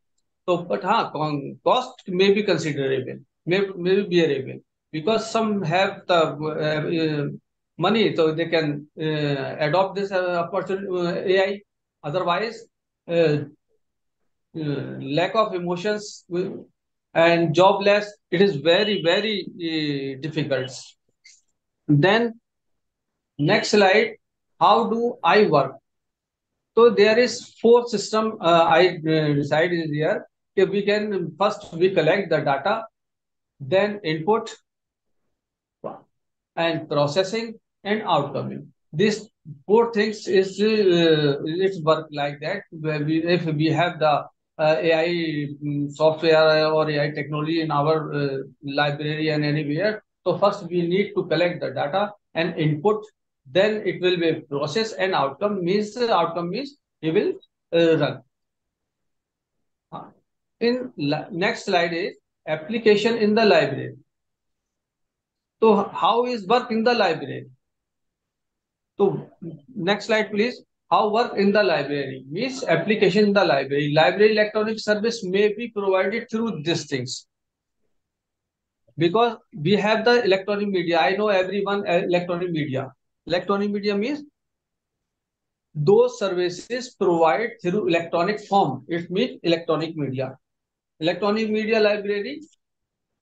So, but cost may be considerable, may be bearable because some have the money, so they can adopt this opportunity AI. Otherwise, uh, lack of emotions and jobless, it is very difficult. Then next slide, how do I work? So there is four system I decided here. If we can first we collect the data, then input and processing and outcoming. These four things is it's work like that. Where if we have the AI software or AI technology in our library and anywhere, so first we need to collect the data and input. Then it will be process and outcome means we will run. In next slide is application in the library. So how is work in the library? So next slide, please. How work in the library means application in the library. Library electronic service may be provided through these things because we have the electronic media. I know everyone electronic media. Electronic media means those services provide through electronic form. It means electronic media. Electronic media library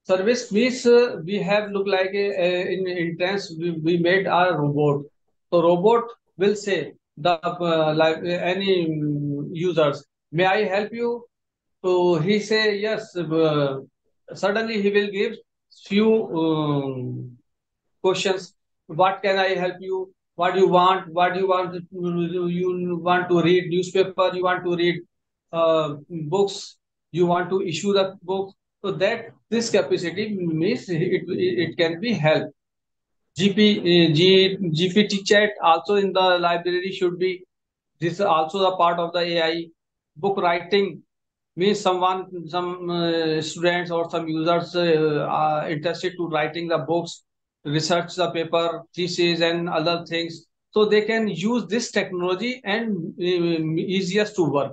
service means we have look like in intense we made a robot. So robot will say the like any users, may I help you? So he say yes. Suddenly he will give few questions. What can I help you? What do you want? What do you want? You want to read newspaper? You want to read books? You want to issue the book? So that this capacity means it can be helped. GPT chat also in the library should be. This is also the part of the AI. Book writing means some students or some users are interested to writing the books, research the paper, thesis, and other things. So they can use this technology and easiest to work.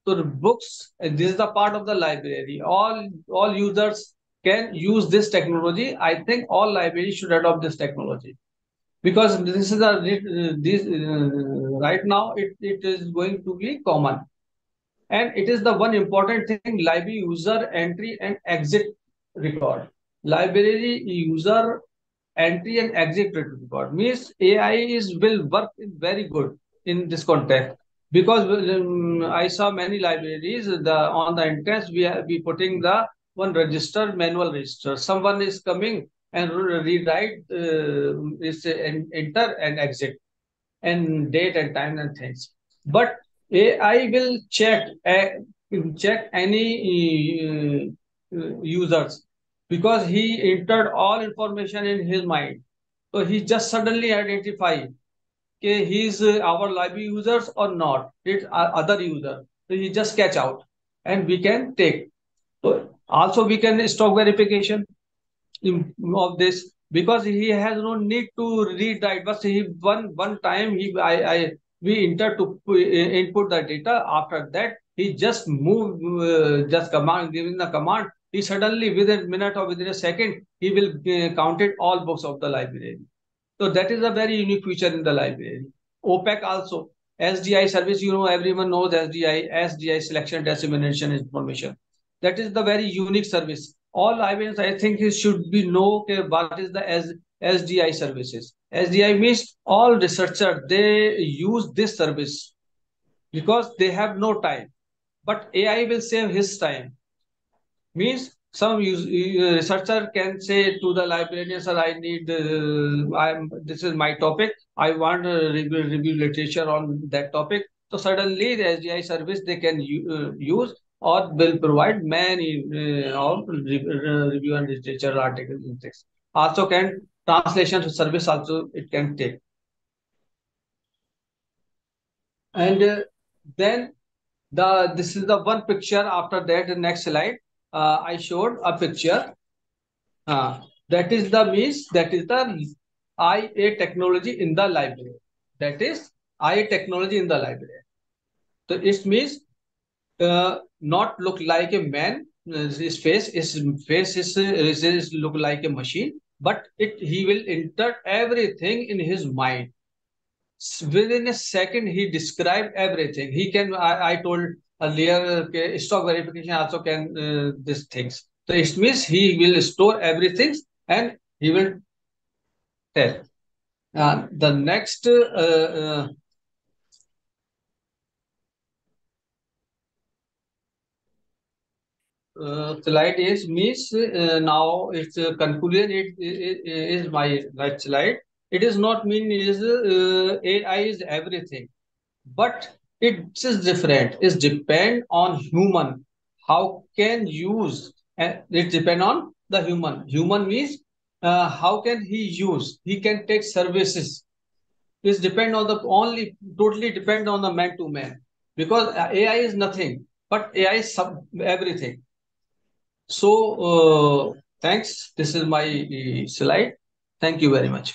So the books, this is the part of the library. All users can use this technology. I think all libraries should adopt this technology because this is right now it is going to be common. And it is the one important thing, library user entry and exit record. Library user entry and exit record means AI will work very good in this context. because I saw many libraries on the entrance we putting the one register, manual register. Someone is coming and rewrite is enter and exit and date and time and things. But AI will check any users because he entered all information in his mind. So he just suddenly identify he's our live users or not. It's other user. So he just catch out and we can take. So also we can stock verification of this because he has no need to read that. But he one time I we enter to input the data. After that he just move just command giving the command. He suddenly within a minute or within a second he will count it all books of the library. So that is a very unique feature in the library. OPEC also, SDI service, everyone knows SDI selection dissemination information. That is the very unique service. All librarians, I think, it should be know what is the SDI services. SDI means all researchers, they use this service because they have no time. But AI will save his time. Means some researcher can say to the librarian, sir, I need, this is my topic. I want review literature on that topic. So suddenly the SGI service they can use or will provide many review and literature articles and things. Also can translation service also it can take. And then this is the one picture. After that, the next slide, I showed a picture. That is the IA technology in the library. That is IA technology in the library. So it means not look like a man. His face is look like a machine, but he will enter everything in his mind. Within a second he described everything. He can, I told earlier, stock verification also can these things. So it means he will store everything and he will tell. The next slide is means now it's conclusion. It is my right slide. It is not mean is AI is everything, but it is different. It depend on human. How can use and it depend on the human. Human means how can he use? He can take services. It's depend on the only totally depend on the man to man because AI is nothing, but AI is everything. So thanks. This is my slide. Thank you very much.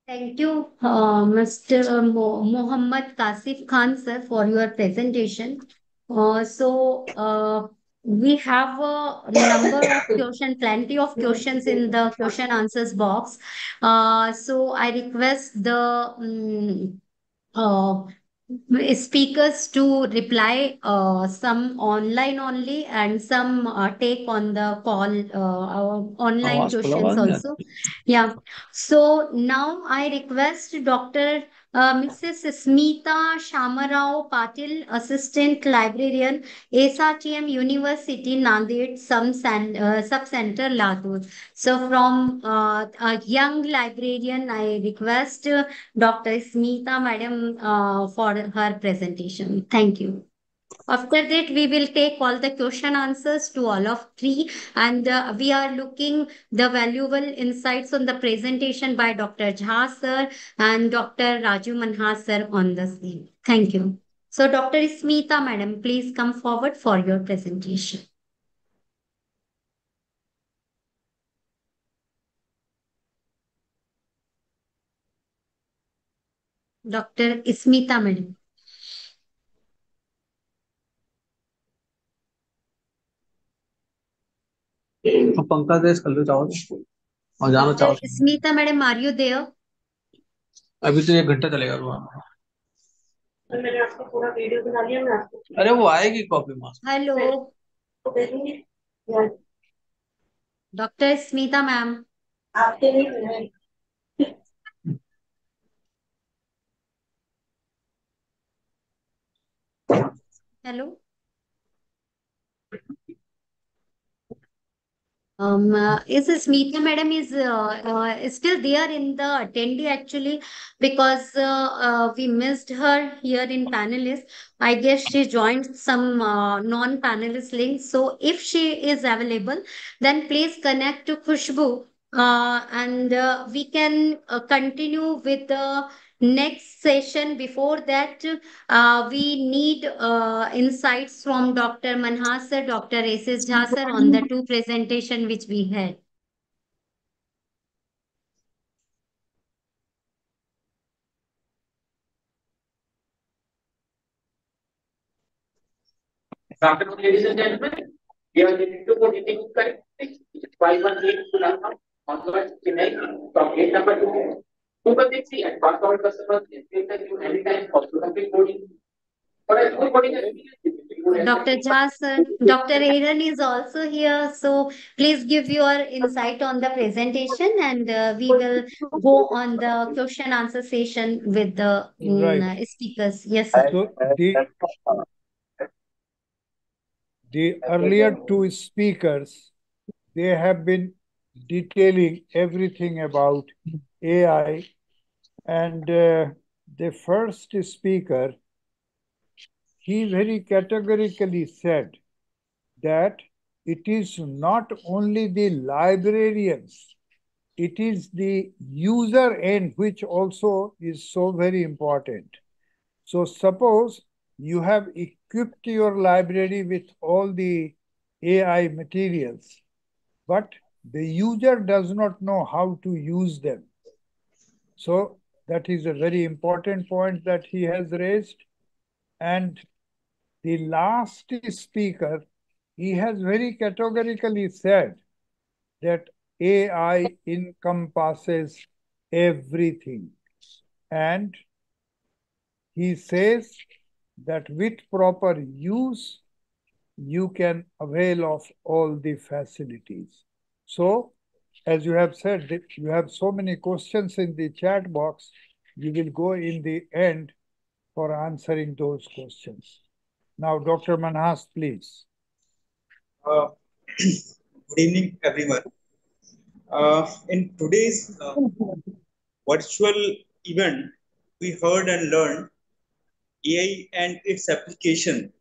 Thank you, Mr. Mohammad Kasif Khan, sir, for your presentation. We have a number of questions, plenty of questions in the question answers box. So I request the uh, speakers to reply some online only and some take on the call online questions also. Yeah. So now I request Dr. Mrs. Smita Shamarao Patil, Assistant Librarian, SRTM University, Nanded, Sub-Center, Latur. So from a young librarian, I request Dr. Smita Madam for her presentation. Thank you. After that, we will take all the question answers to all of three, and we are looking the valuable insights on the presentation by Dr. Jha sir and Dr. Raju Manhas sir on the scene. Thank you. So, Dr. Smita Madam, please come forward for your presentation. Dr. Smita Madam. Pankaj देश कर लो चावल और जानो Dr. चावल Smita Madam, are you there? अभी तो 1 घंटा चलेगा वहाँ मैंने आपको पूरा वीडियो बना लिया मैं आपको अरे वो आएगी कॉपी मास Hello. Dr. Smita ma'am. आपके नहीं Hello. Is Smita madam is still there in the attendee actually because we missed her here in panelist. I guess she joined some non-panelist link. So if she is available, then please connect to Khushbu and we can continue with the next session. Before that, we need insights from Dr. Manhas sir, Dr. S.S. Jha sir on the two presentation which we had. Good afternoon, ladies and gentlemen. We are ready to go meeting correct 518 Kulama onwards Chennai from gate number 2. 213 and pass our customers in the queue anytime for complete boarding. For a full boarding Dr. Jha sir, Dr. Aaron is also here. So please give your insight on the presentation and we will go on the question answer session with the Right. speakers. Yes, sir. So the earlier two speakers, they have been detailing everything about AI, and the first speaker, he very categorically said that it is not only the librarians, it is the user end which also is so very important. So suppose you have equipped your library with all the AI materials, but the user does not know how to use them. So that is a very important point that he has raised. And the last speaker, he has very categorically said that AI encompasses everything. And he says that with proper use, you can avail of all the facilities. So, as you have said, that you have so many questions in the chat box, you will go in the end for answering those questions. Now, Dr. Manhas, please. Good evening, everyone. In today's virtual event, we heard and learned AI and its application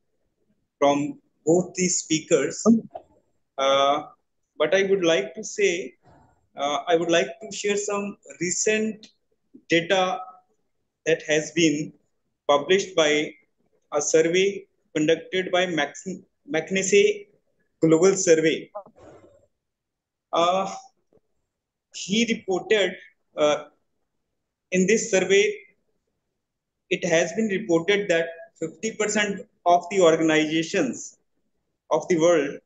from both the speakers. But I would like to say, I would like to share some recent data that has been published by a survey conducted by McKinsey Global Survey. He reported in this survey, it has been reported that 50% of the organizations of the world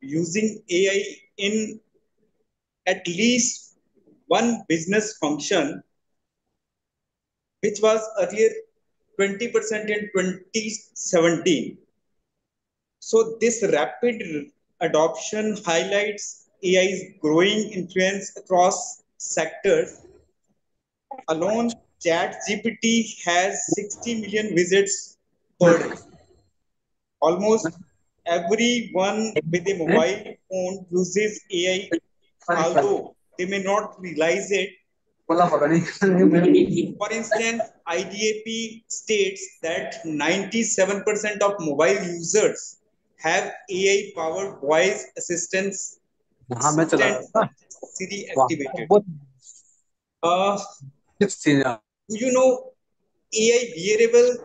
using AI in at least one business function, which was earlier 20% in 2017. So this rapid adoption highlights AI's growing influence across sectors. Alone, ChatGPT has 60 million visits per day. Almost everyone with a mobile phone uses AI, although they may not realize it. For instance, IDAP states that 97% of mobile users have AI-powered voice assistance Siri activated. You know, AI wearable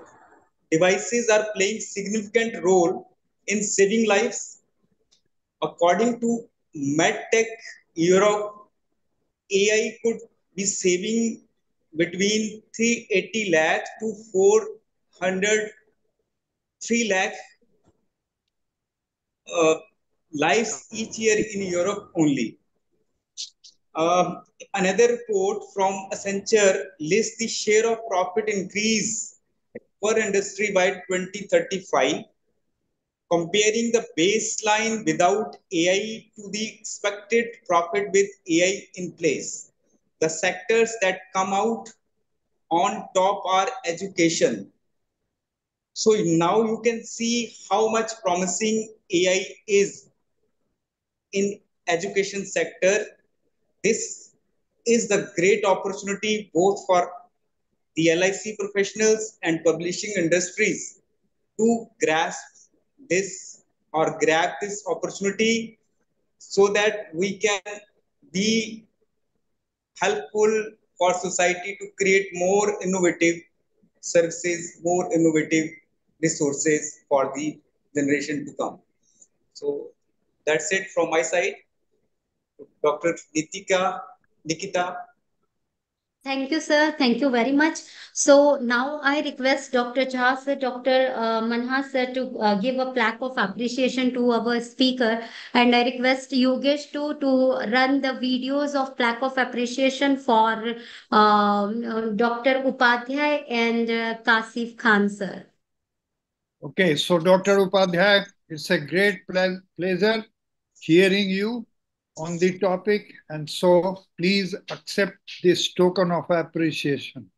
devices are playing significant role in saving lives. According to MedTech Europe, AI could be saving between 380 lakh to 403 lakh lives each year in Europe only. Another report from Accenture lists the share of profit increase per industry by 2035, comparing the baseline without AI to the expected profit with AI in place. The sectors that come out on top are education, So now you can see how much promising AI is in education sector. This is the great opportunity both for the LIC professionals and publishing industries to grasp this or grab this opportunity so that we can be helpful for society to create more innovative services, more innovative resources for the generation to come. So that's it from my side. Dr. Nikita. Thank you, sir. Thank you very much. So now I request Dr. Jha sir, Dr. Manhas sir to give a plaque of appreciation to our speaker. And I request Yogesh to run the videos of plaque of appreciation for Dr. Upadhyay and Kasif Khan, sir. Okay, so Dr. Upadhyay, it's a great pleasure hearing you on the topic, and so please accept this token of appreciation.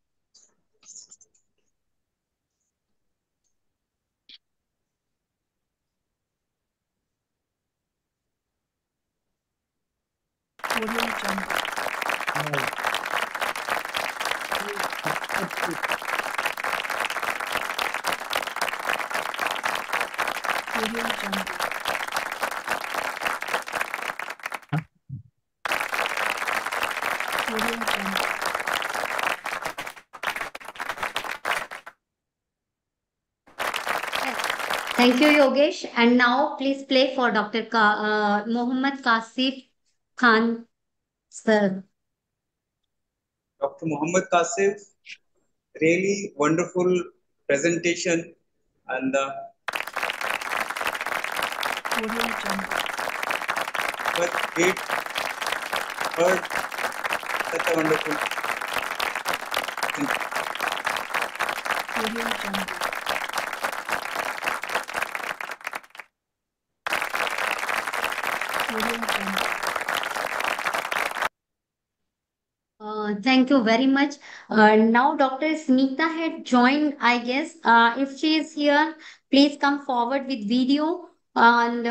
Thank you, Yogesh. And now please play for Dr. Mohammad Kasif Khan, sir. Dr. Muhammad Kasif, really wonderful presentation and but great heard such a wonderful Thank you very much. Now Dr. Smita had joined, I guess. If she is here, please come forward with video. And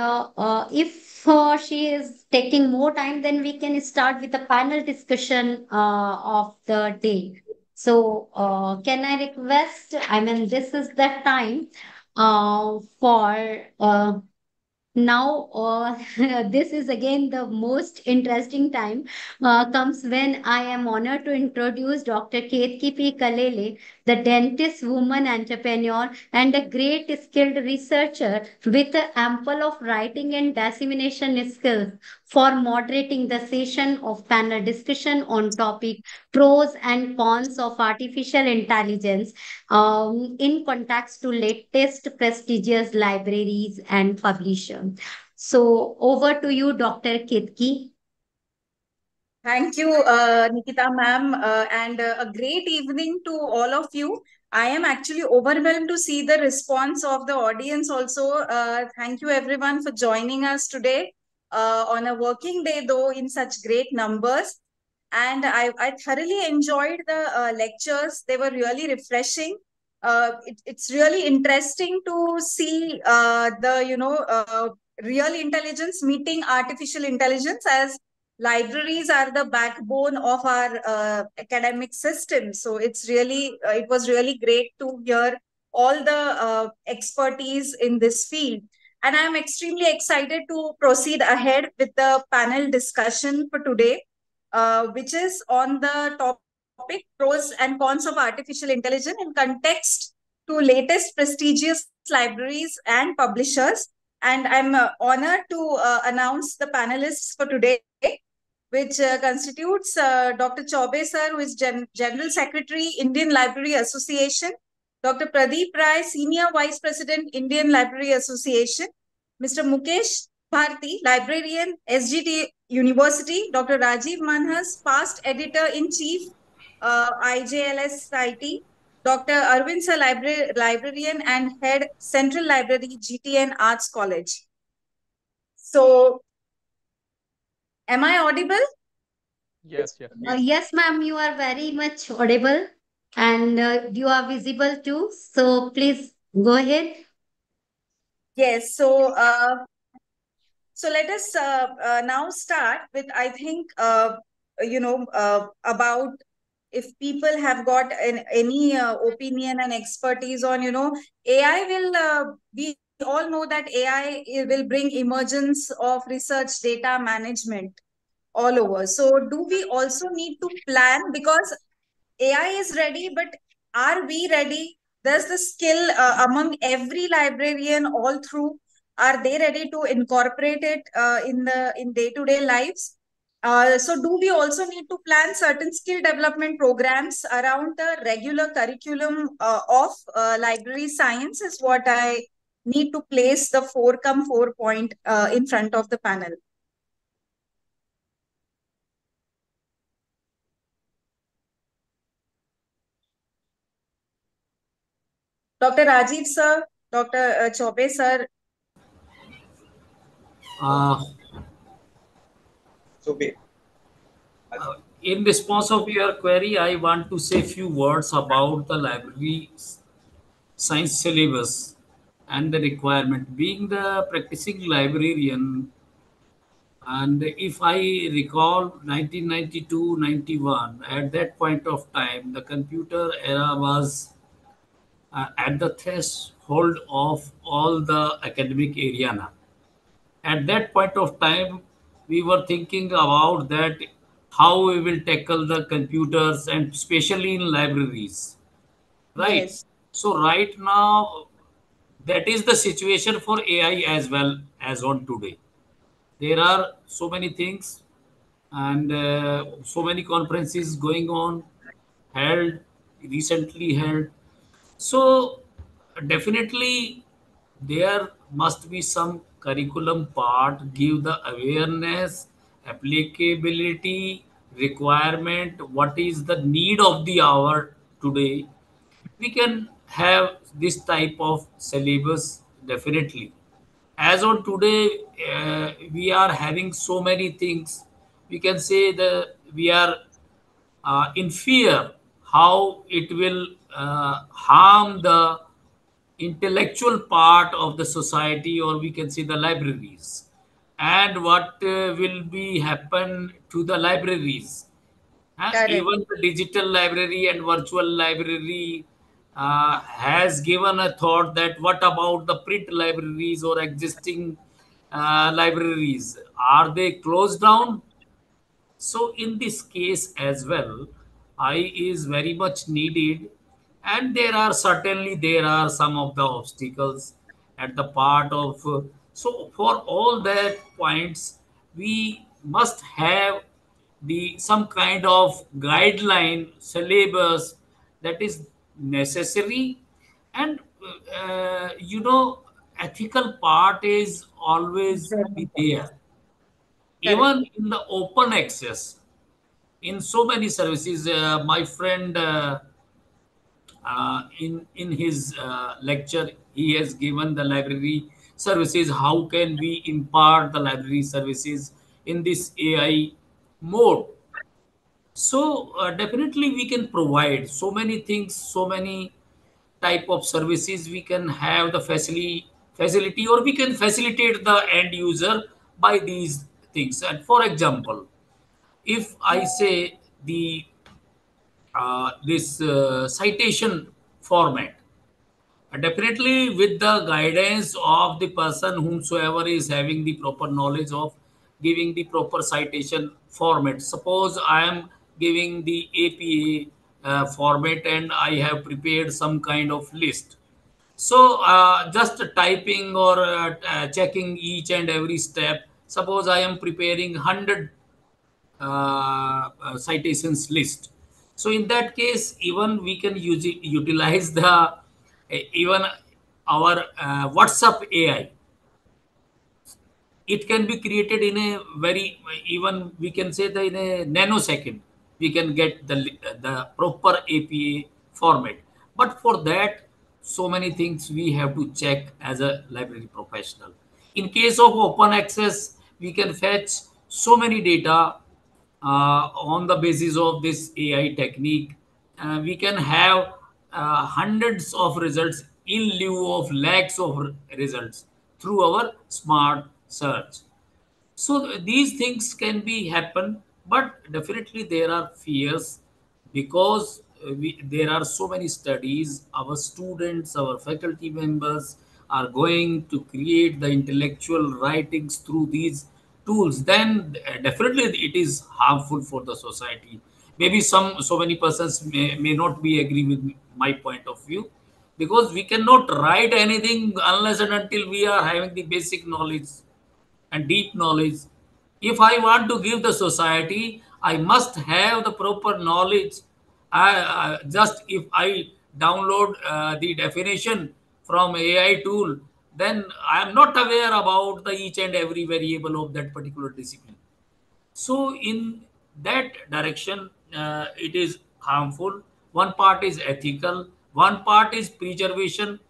if she is taking more time, then we can start with the panel discussion of the day. So can I request, I mean, this is the time for now this is again the most interesting time comes when I am honored to introduce Dr. Ketki P. Kalele, the dentist woman entrepreneur and a great skilled researcher with ample of writing and dissemination skills for moderating the session of panel discussion on topic pros and cons of artificial intelligence in context to latest prestigious libraries and publishers. So over to you, Dr. Ketki. Thank you, Nikita ma'am, and a great evening to all of you. I am actually overwhelmed to see the response of the audience also. Thank you everyone for joining us today on a working day, though in such great numbers. And I thoroughly enjoyed the lectures. They were really refreshing. It's really interesting to see real intelligence meeting artificial intelligence, as libraries are the backbone of our academic system. So it was really great to hear all the expertise in this field. And I'm extremely excited to proceed ahead with the panel discussion for today, which is on the topic pros and cons of artificial intelligence in context to latest prestigious libraries and publishers. And I'm honored to announce the panelists for today, which constitutes Dr. Chaube sir, who is General Secretary, Indian Library Association, Dr. Pradeep Rai, Senior Vice President, Indian Library Association, Mr. Mukesh Bharti, Librarian, SGT University, Dr. Rajiv Manhas, past Editor-in-Chief, IJLS Dr. Arvind sir, Librarian and Head, Central Library, GTN Arts College. So, am I audible? Yes, yes. Yes, ma'am, you are very much audible and you are visible too. So please Go ahead. Yes, so let us now start with, I think, about if people have got any opinion and expertise on, AI will, we all know that AI will bring emergence of research data management all over. So do we also need to plan? Because AI is ready, but are we ready? There's the skill among every librarian all through. Are they ready to incorporate it in day-to-day lives? So do we also need to plan certain skill development programs around the regular curriculum of library science is what I need to place the 4 point in front of the panel. Dr. Rajiv sir, Dr. Chobe sir. In response of your query, I want to say a few words about the library science syllabus and the requirement. Being the practicing librarian, and if I recall 1992-91, at that point of time, the computer era was at the threshold of all the academic arena. At that point of time, we were thinking about that how we will tackle the computers and especially in libraries, right? Yes. So right now, that is the situation for AI as well as on today. There are so many things and so many conferences going on, held, recently held. So definitely there must be some curriculum part, give the awareness, applicability, requirement, what is the need of the hour today. We can have this type of syllabus definitely. As on today, we are having so many things. We can say that we are in fear how it will harm the intellectual part of the society, or we can say the libraries, and what will be happen to the libraries. Correct. Even the digital library and virtual library has given a thought that what about the print libraries or existing libraries, are they closed down? So in this case as well, I is very much needed, and there are some of the obstacles at the part of. So for all that points, we must have the some kind of guideline syllabus that is necessary, and ethical part is always be there, Correct. even in the open access in so many services. My friend in his lecture, he has given the library services, how can we impart the library services in this AI mode. So definitely we can provide so many things, so many type of services. We can have the facility, or we can facilitate the end user by these things. And for example, if I say the this citation format, definitely with the guidance of the person whomsoever is having the proper knowledge of giving the proper citation format. Suppose I am giving the APA format and I have prepared some kind of list. So just typing or checking each and every step. Suppose I am preparing 100 citations list. So in that case, even we can utilize the even our WhatsApp AI. It can be created in a very, even we can say that in a nanosecond we can get the proper APA format. But for that, so many things we have to check as a library professional. In case of open access, we can fetch so many data on the basis of this AI technique. We can have hundreds of results in lieu of lakhs of results through our smart search. So these things can be happen, but definitely there are fears because there are so many studies. Our students, our faculty members are going to create the intellectual writings through these tools. Then definitely it is harmful for the society. Maybe so many persons may not be agree with my point of view, because we cannot write anything unless and until we are having the basic knowledge and deep knowledge. If I want to give the society, I must have the proper knowledge. Just if I download the definition from AI tool, then I am not aware about the each and every variable of that particular discipline. So in that direction, it is harmful. One part is ethical, one part is preservation.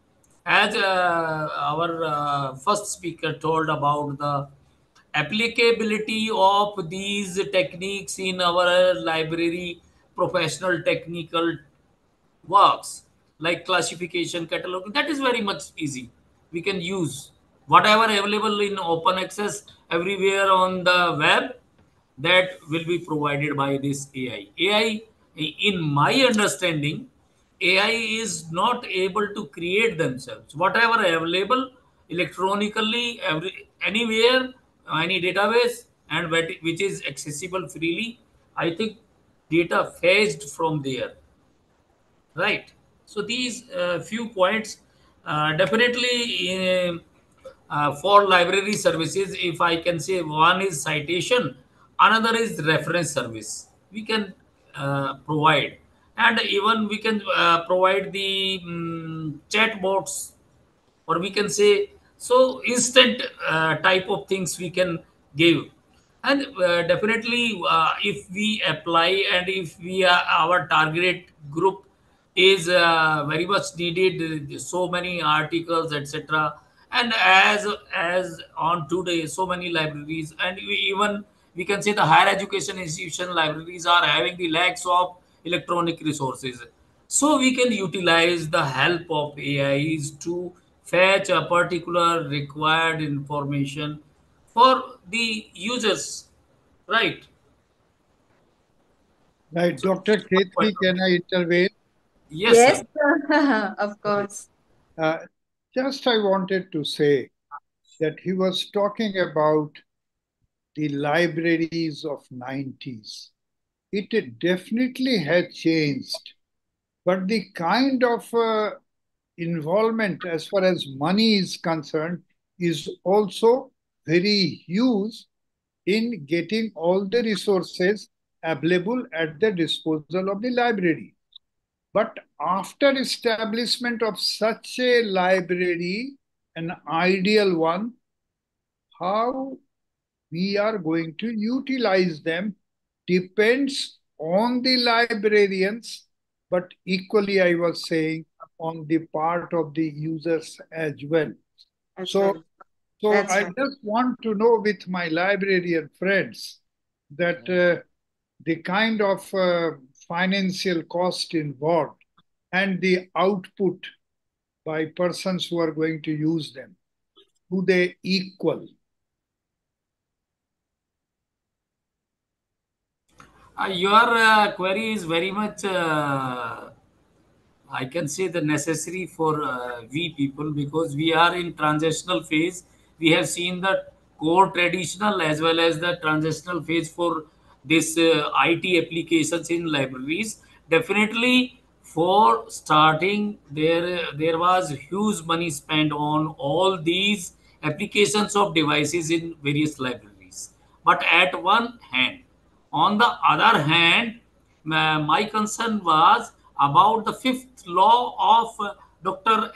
As our first speaker told about the applicability of these techniques in our library, professional technical works like classification, cataloging, that is very much easy. We can use whatever available in open access everywhere on the web, that will be provided by this AI. AI, in my understanding, AI is not able to create themselves. Whatever available electronically, anywhere, any database, and which is accessible freely, I think data fetched from there. Right. So these few points definitely for library services, if I can say, one is citation, another is reference service. We can provide, and even we can provide the chat bots, or we can say so instant type of things we can give. And definitely if we apply, and if we are, our target group is very much needed, so many articles, etc. And as on today, so many libraries, and even we can say the higher education institution libraries are having the lakhs of electronic resources. So we can utilize the help of AIs to fetch a particular required information for the users, right? Right, So Dr. Khetri, can I intervene? yes, Yes, sir. of course. Uh, just I wanted to say that he was talking about the libraries of 90s. It definitely had changed, but the kind of involvement as far as money is concerned is also very huge in getting all the resources available at the disposal of the library. But after establishment of such a library, an ideal one, how we are going to utilize them depends on the librarians, but equally, I was saying, on the part of the users as well. As So, well. so That's I right. just want to know with my librarian friends that the kind of financial cost involved and the output by persons who are going to use them, do they equal? Your query is very much I can say the necessary for we people, because we are in transitional phase. We have seen the core traditional as well as the transitional phase for this IT applications in libraries. Definitely, for starting, there was huge money spent on all these applications of devices in various libraries. But at one hand, on the other hand, my concern was about the fifth law of Dr.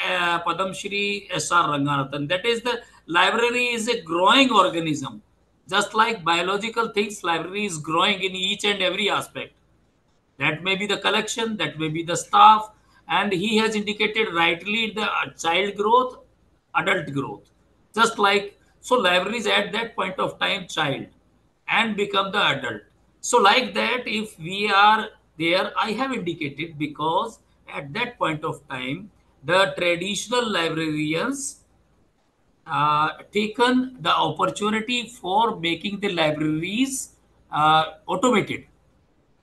Padam Shri S.R. Ranganathan. That is, the library is a growing organism. Just like biological things, library is growing in each and every aspect. That may be the collection, that may be the staff, and he has indicated rightly the child growth, adult growth. Just like, so libraries at that point of time child and become the adult. So like that, if we are there, I have indicated because at that point of time the traditional librarians taken the opportunity for making the libraries automated.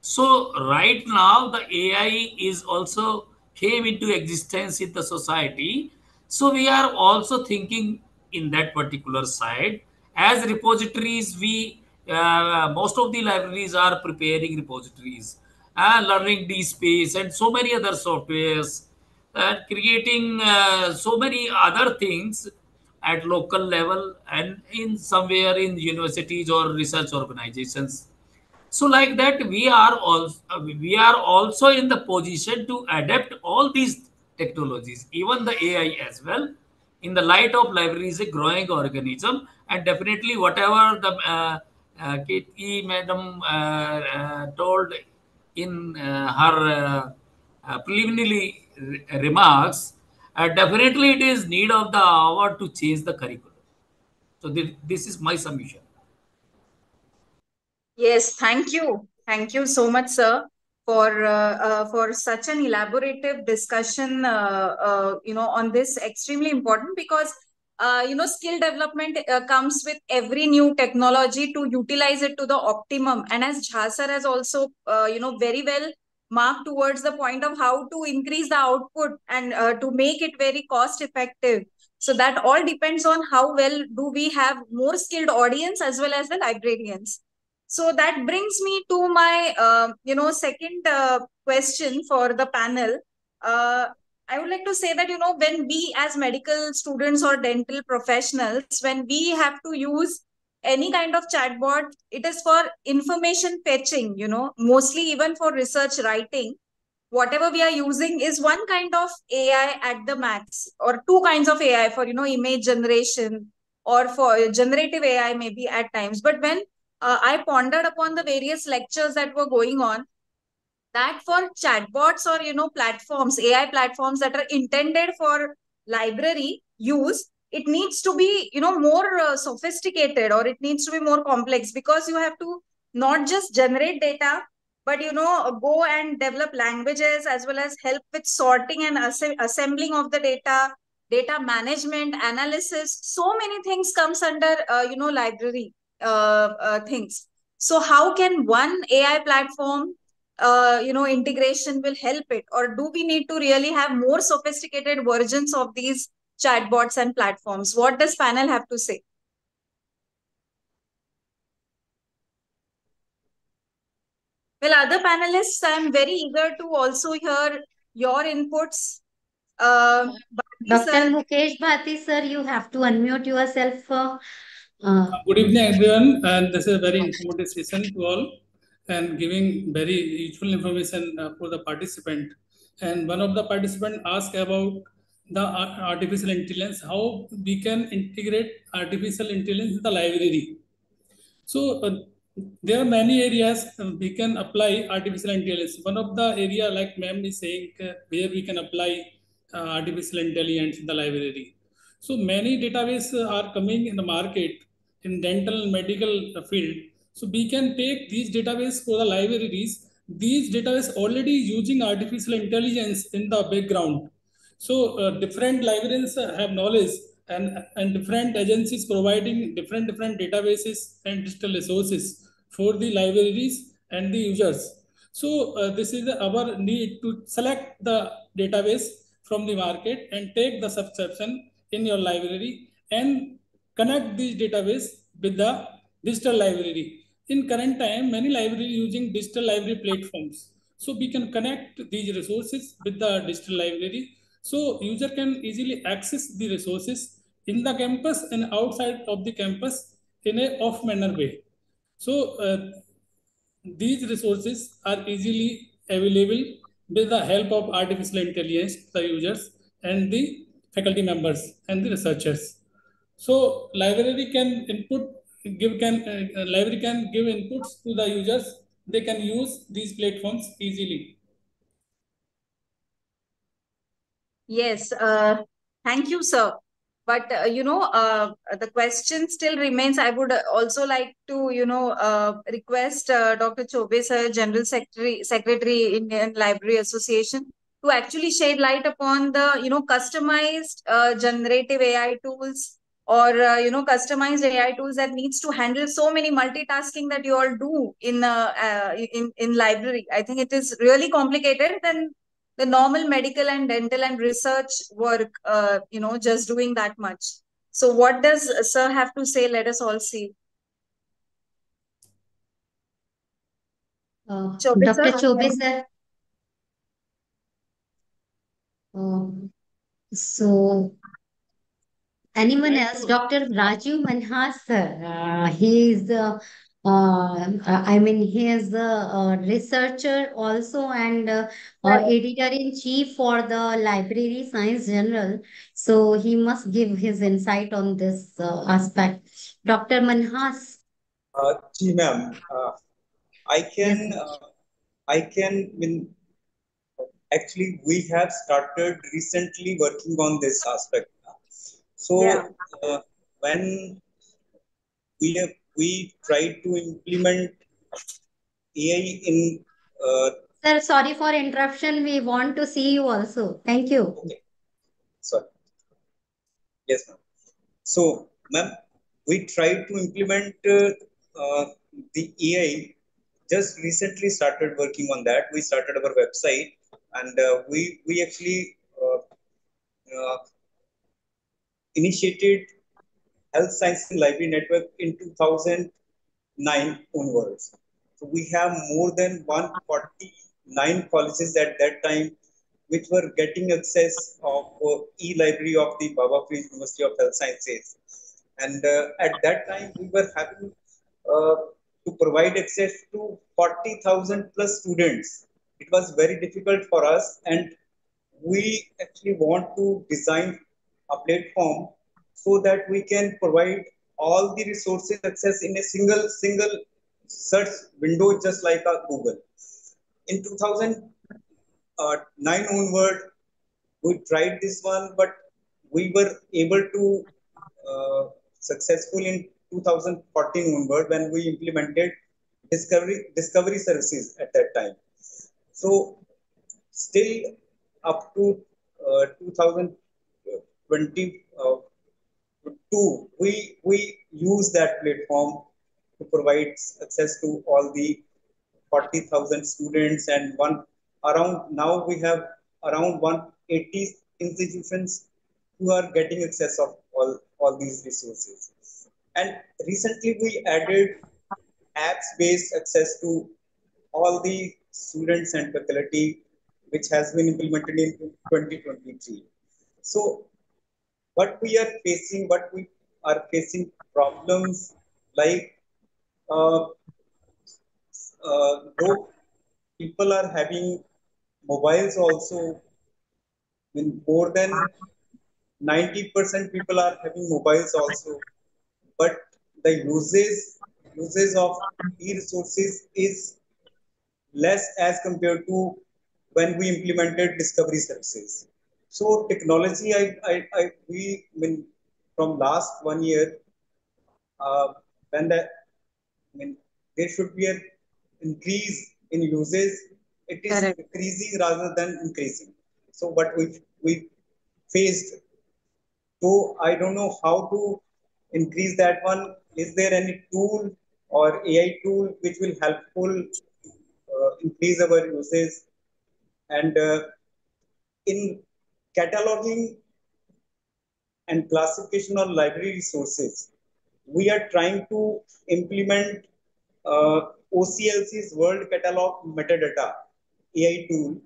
So right now the AI is also came into existence in the society. So we are also thinking in that particular side. As repositories, we most of the libraries are preparing repositories, learning DSpace and so many other softwares, and creating so many other things at local level and in somewhere in universities or research organizations. So like that, we are also in the position to adapt all these technologies, even the AI as well, in the light of library is a growing organism, and definitely whatever the KT madam told in her preliminary remarks, definitely it is need of the hour to change the curriculum. So this is my submission. Yes, thank you. Thank you so much, sir, for such an elaborative discussion, on this extremely important because, skill development comes with every new technology to utilize it to the optimum. And as Jha sir has also, very well marked towards the point of how to increase the output and to make it very cost effective. So that all depends on how well do we have more skilled audience as well as the librarians. So that brings me to my, second question for the panel. I would like to say that, when we as medical students or dental professionals, when we have to use any kind of chatbot, it is for information fetching, mostly even for research writing. Whatever we are using is one kind of AI at the max, or two kinds of AI for, image generation or for generative AI maybe at times. But when I pondered upon the various lectures that were going on, that for chatbots or platforms, AI platforms that are intended for library use, it needs to be more sophisticated, or it needs to be more complex, because you have to not just generate data, but go and develop languages as well as help with sorting and assembling of the data management, analysis. So many things comes under library things. So how can one AI platform integration will help it, or do we need to really have more sophisticated versions of these chatbots and platforms? What does panel have to say? Well, other panelists, I'm very eager to also hear your inputs. Dr. Sir. Mukesh Bhati, sir, you have to unmute yourself. Good evening, everyone, and this is a very informative session to all, and giving very useful information for the participant. And one of the participants asked about the artificial intelligence, how we can integrate artificial intelligence in the library. So there are many areas we can apply artificial intelligence. One of the area, like ma'am is saying, where we can apply artificial intelligence in the library. So many databases are coming in the market in dental and medical field. So we can take these databases for the libraries. These databases already using artificial intelligence in the background. So different librarians have knowledge, and different agencies providing different databases and digital resources for the libraries and the users. So this is our need to select the database from the market and take the subscription in your library and connect this database with the digital library. In current time, many libraries using digital library platforms. So we can connect these resources with the digital library. So user can easily access the resources in the campus and outside of the campus in a off manner way. So these resources are easily available with the help of artificial intelligence, the users and the faculty members and the researchers. So library can library can give inputs to the users. They can use these platforms easily. Yes, thank you, sir. But the question still remains. I would also like to request Dr. Chobe sir, General Secretary Indian Library Association, to actually shed light upon the, customized generative AI tools, or customized AI tools that needs to handle so many multitasking that you all do in library. I think it is really complicated than the normal medical and dental and research work, just doing that much. So what does sir have to say? Let us all see. Chobe Dr. sir? Chobe sir. So anyone else? Dr. Rajiv Manhas sir. He is he is a researcher also, and editor-in-chief for the Library Science Journal. So he must give his insight on this aspect. Dr. Manhas. Ji ma'am, I can actually we have started recently working on this aspect. So when we tried to implement AI in Sir, sorry for interruption. We want to see you also. Thank you. okay, sorry. Yes, ma'am. So, ma'am, we tried to implement the AI. Just recently started working on that. We started our website, and we actually initiated Health Science and Library Network in 2009 onwards. So we have more than 149 colleges at that time which were getting access of e-library of the Baba Free University of Health Sciences. And at that time, we were having to provide access to 40,000 plus students. It was very difficult for us, and we actually want to design a platform so that we can provide all the resources access in a single search window, just like a Google. In 2009 onward, we tried this one, but we were able to successful in 2014 onward when we implemented discovery services at that time. So still up to 2022, we use that platform to provide access to all the 40,000 students, and now we have around 180 institutions who are getting access of all these resources. And recently we added apps based access to all the students and faculty, which has been implemented in 2023. So what we are facing problems like though people are having mobiles also, in more than 90% people are having mobiles also, but the uses of e-resources is less as compared to when we implemented discovery services. So technology, from last 1 year, when there should be an increase in usage. It is decreasing rather than increasing. So what we faced. So I don't know how to increase that one. Is there any tool or AI tool which will helpful increase our usage? And in cataloging and classification of library resources, we are trying to implement OCLC's World Catalog Metadata AI tool,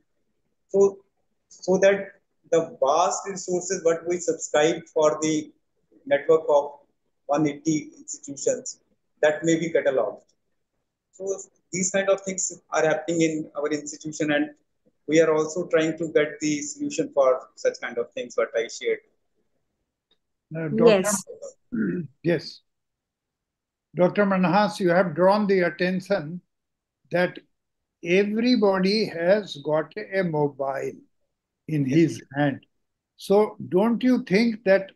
so that the vast resources what we subscribe for the network of 180 institutions, that may be cataloged. So these kind of things are happening in our institution, and we are also trying to get the solution for such kind of things what I shared. Yes. Dr. Manhas, you have drawn the attention that everybody has got a mobile in his hand. So don't you think that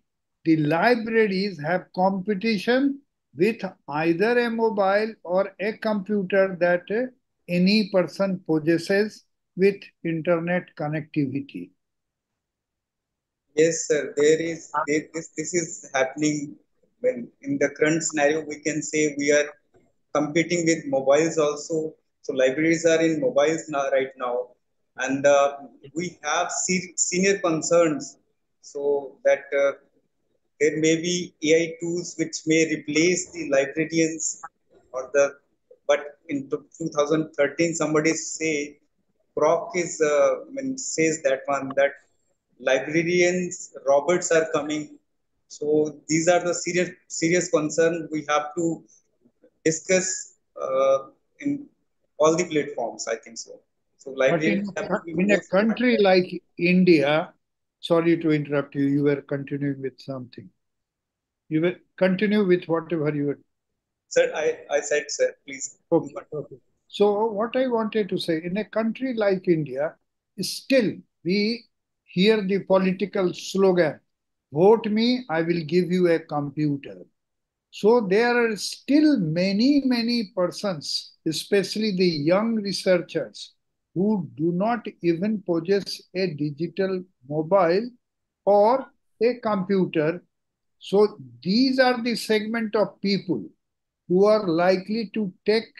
the libraries have competition with either a mobile or a computer that any person possesses? with internet connectivity? Yes, sir. This is happening when in the current scenario we can say we are competing with mobiles also. So libraries are in mobiles now right now, and we have senior concerns. So that there may be AI tools which may replace the librarians or the. But in 2013, somebody say Croc is says that one that librarians robots are coming. So these are the serious concern we have to discuss in all the platforms. I think so. So But librarians have to be in a more smart. country like India, sorry to interrupt you, you were continuing with something. You will continue with whatever you were. Sir, I said, sir, please. Okay. So what I wanted to say, in a country like India, still we hear the political slogan, vote me, I will give you a computer. So there are still many persons, especially the young researchers, who do not even possess a digital mobile or a computer. So these are the segment of people who are likely to take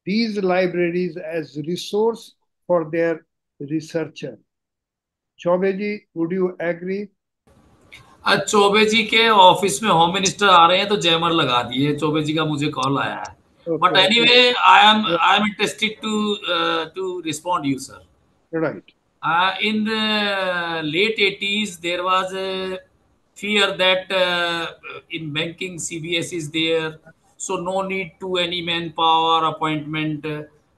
these libraries as resource for their researcher. Chaubeji, would you agree? आज चौबे जी के office में home minister आ रहे हैं तो jammer लगा दिए। चौबे जी का मुझे कॉल आया है, but Okay. Anyway I am interested to respond you sir. Right. In the late 80s, there was a fear that in banking CBS is there, so no need to any manpower appointment,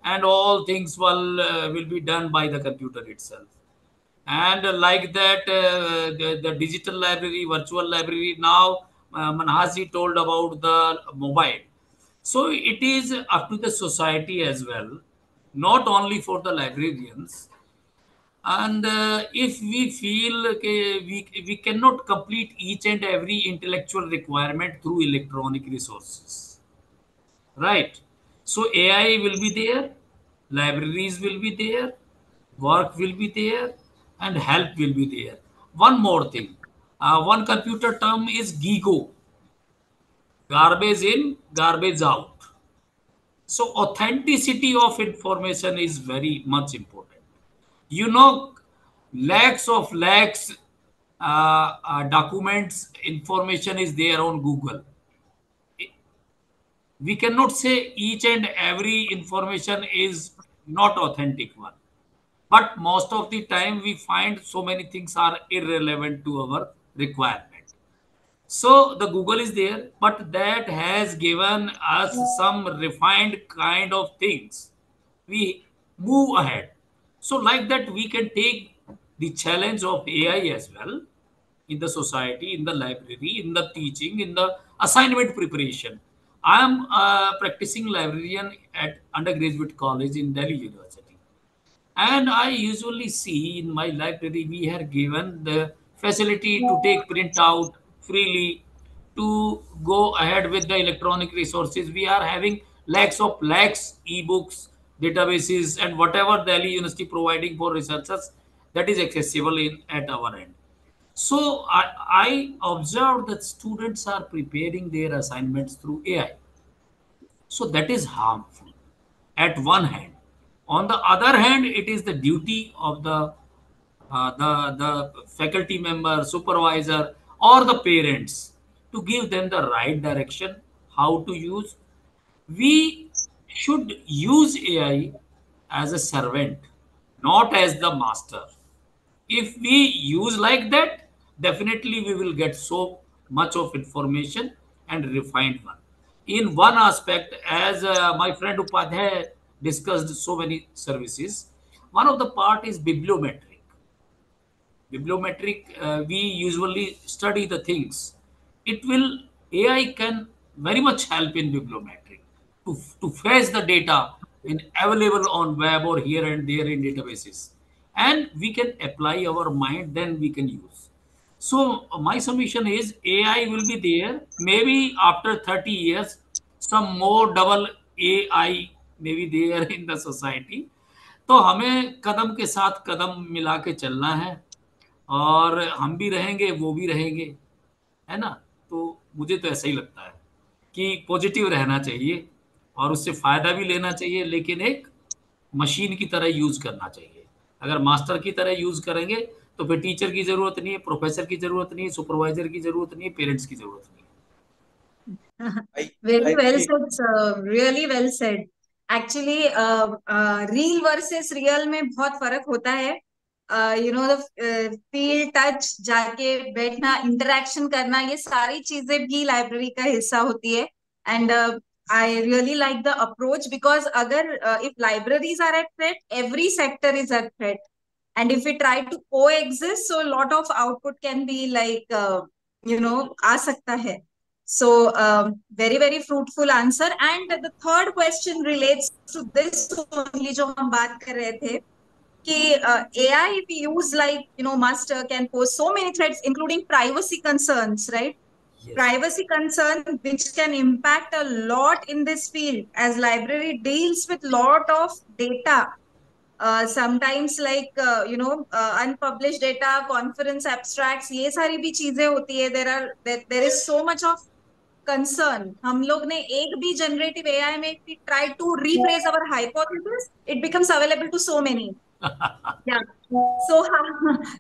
and all things will be done by the computer itself. And like that, the digital library, virtual library, now Manhaji told about the mobile. So it is up to the society as well, not only for the librarians. And if we feel we cannot complete each and every intellectual requirement through electronic resources, right? So AI will be there, libraries will be there, work will be there, and help will be there. One more thing, one computer term is GIGO, garbage in, garbage out. So authenticity of information is very much important. You know, lakhs documents, information is there on Google. We cannot say each and every information is not authentic one, but most of the time we find so many things are irrelevant to our requirement. So the Google is there, but that has given us some refined kind of things. We move ahead. So like that, we can take the challenge of AI as well in the society, in the library, in the teaching, in the assignment preparation. I am a practicing librarian at undergraduate college in Delhi University. And I usually see in my library, we are given the facility to take printout freely, to go ahead with the electronic resources. We are having lakhs ebooks, databases, and whatever Delhi University providing for researchers, that is accessible at our end. So I observed that students are preparing their assignments through AI. So that is harmful at one hand. On the other hand, it is the duty of the faculty member, supervisor, or the parents to give them the right direction, how to use. We should use AI as a servant, not as the master. If we use like that, definitely we will get so much of information and refined one. In one aspect, as my friend Upadhyay discussed so many services, one of the part is bibliometric. Bibliometric, we usually study the things. It will, AI can very much help in bibliometric to fetch the data in available on web or here and there in databases. And we can apply our mind, then we can use. So my submission is AI will be there. Maybe after 30 years, some more double AI may be there in the society. तो हमें कदम के साथ कदम मिला के चलना है, और हम भी रहेंगे, वो भी रहेंगे, है ना। तो मुझे तो ऐसा ही लगता है कि पॉजिटिव रहना चाहिए और उससे फायदा भी लेना चाहिए, लेकिन एक मशीन की तरह यूज करना चाहिए। अगर मास्टर की तरह यूज करेंगे तो फिर टीचर की जरूरत नहीं है, प्रोफेसर की जरूरत नहीं है, सुपरवाइजर की जरूरत नहीं है, पेरेंट्स की जरूरत नहीं है। Very well said, sir. Really well said. Actually, real versus real में बहुत फर्क होता है. The feel, touch, जाके बैठना, interaction करना, ये सारी चीजें भी लाइब्रेरी का हिस्सा होती है. And I really like the approach because अगर if libraries are at threat, every sector is at threat. And if we try to coexist, so a lot of output can be like, आ सकता है. So, very, very fruitful answer. And the third question relates to this only जो हम बात कर रहे थे कि AI if used like, must can pose so many threats, including privacy concerns, right? Yes. Privacy concern which can impact a lot in this field as library deals with lot of data. Sometimes like unpublished data, conference abstracts, ये सारी भी चीजें होती है. There is so much of concern. हम लोग ने एक भी generative AI में if we try to rephrase our hypothesis, it becomes available to so many. Yeah.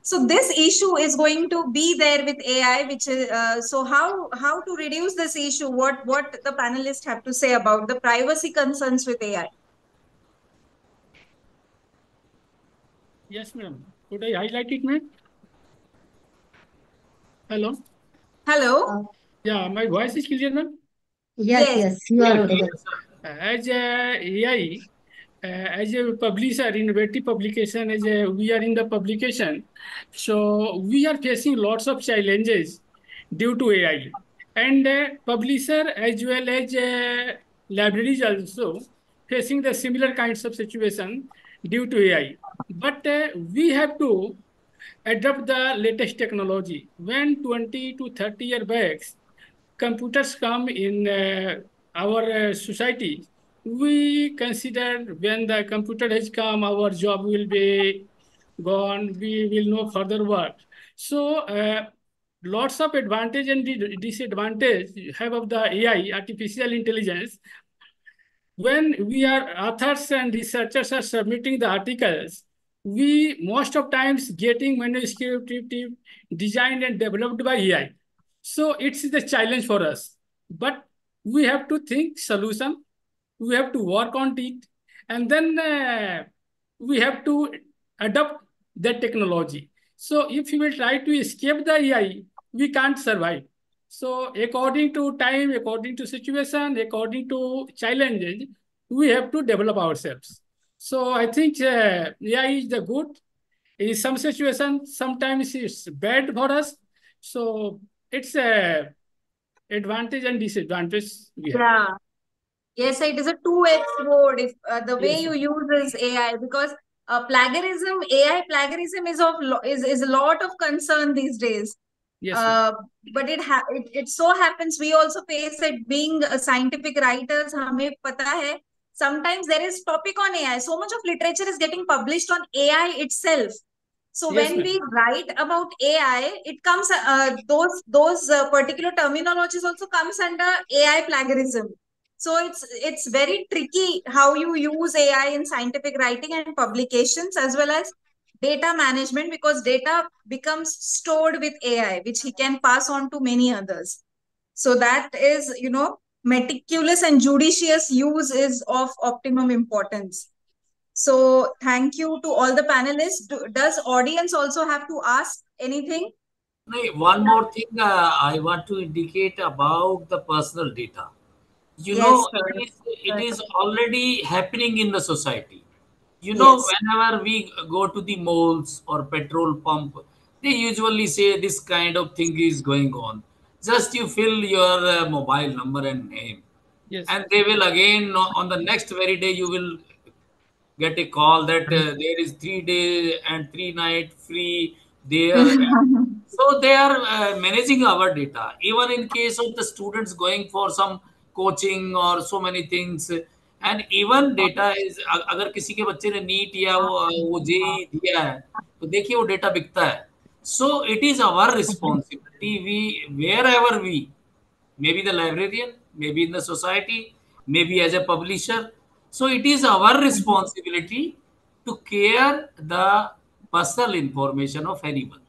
So this issue is going to be there with AI, which is so how to reduce this issue? What the panelists have to say about the privacy concerns with AI? Yes, ma'am. Could I highlight it, ma'am? Hello. Hello. Yeah, my voice is clear, ma'am. Yes, you are audible. As a AI, as a publisher, innovative publication, we are in the publication, so we are facing lots of challenges due to AI, and publisher as well as libraries also facing the similar kinds of situation due to AI. But we have to adopt the latest technology. When 20 to 30 years back, computers come in our society, we consider when the computer has come, our job will be gone, we will no further work. So lots of advantage and disadvantage have of the AI, artificial intelligence. When we are authors and researchers are submitting the articles, we most of times getting manuscript designed and developed by AI. So it's the challenge for us. But we have to think solution, we have to work on it, and then we have to adopt that technology. So if we will try to escape the AI, we can't survive. So according to time, according to situation, according to challenges, we have to develop ourselves. So I think AI is the good. In some situations, sometimes it's bad for us. So it's a advantage and disadvantage we have. Yeah. Yes, it is a two-edged sword if the way you use is AI, because plagiarism, AI plagiarism is a lot of concern these days. Yes, but it so happens we also face it being scientific writers. हमें पता है sometimes there is topic on AI. So much of literature is getting published on AI itself. So Yes, when ma'am. we write about AI, it comes those particular terminologies also comes under AI plagiarism. So it's very tricky how you use AI in scientific writing and publications as well as data management, because data becomes stored with AI, which he can pass on to many others. So that is, meticulous and judicious use is of optimum importance. So thank you to all the panelists. Does audience also have to ask anything? One more thing I want to indicate about the personal data. Yes, It is already happening in the society. Whenever we go to the malls or petrol pump, they usually say this kind of thing is going on. Just you fill your mobile number and name. Yes. And they will again, on the next very day, you will get a call that there is 3 days and 3 night free there. So they are managing our data. Even in case of the students going for some coaching or so many things, and even data is, अगर किसी के बच्चे ने NEET या वो JEE दिया है तो देखिए वो डेटा बिकता है. So it is our responsibility. Wherever we, maybe the librarian, maybe in the society, maybe as a publisher. So it is our responsibility to care the personal information of anyone.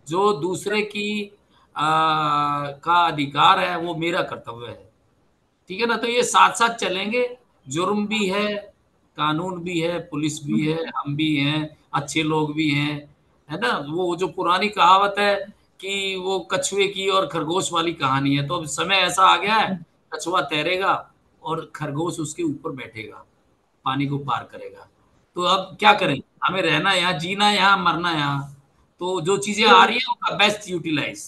जो दूसरे की का अधिकार है वो मेरा कर्तव्य है. ठीक है ना. तो ये साथ साथ चलेंगे. जुर्म भी है, कानून भी है, पुलिस भी है, हम भी हैं, अच्छे लोग भी हैं, है ना. वो जो पुरानी कहावत है कि वो कछुए की और खरगोश वाली कहानी है. तो अब समय ऐसा आ गया है, कछुआ तैरेगा और खरगोश उसके ऊपर बैठेगा, पानी को पार करेगा. तो अब क्या करें, हमें रहना यहाँ, जीना यहाँ, मरना यहाँ. तो जो चीजें आ रही है उनका best utilise,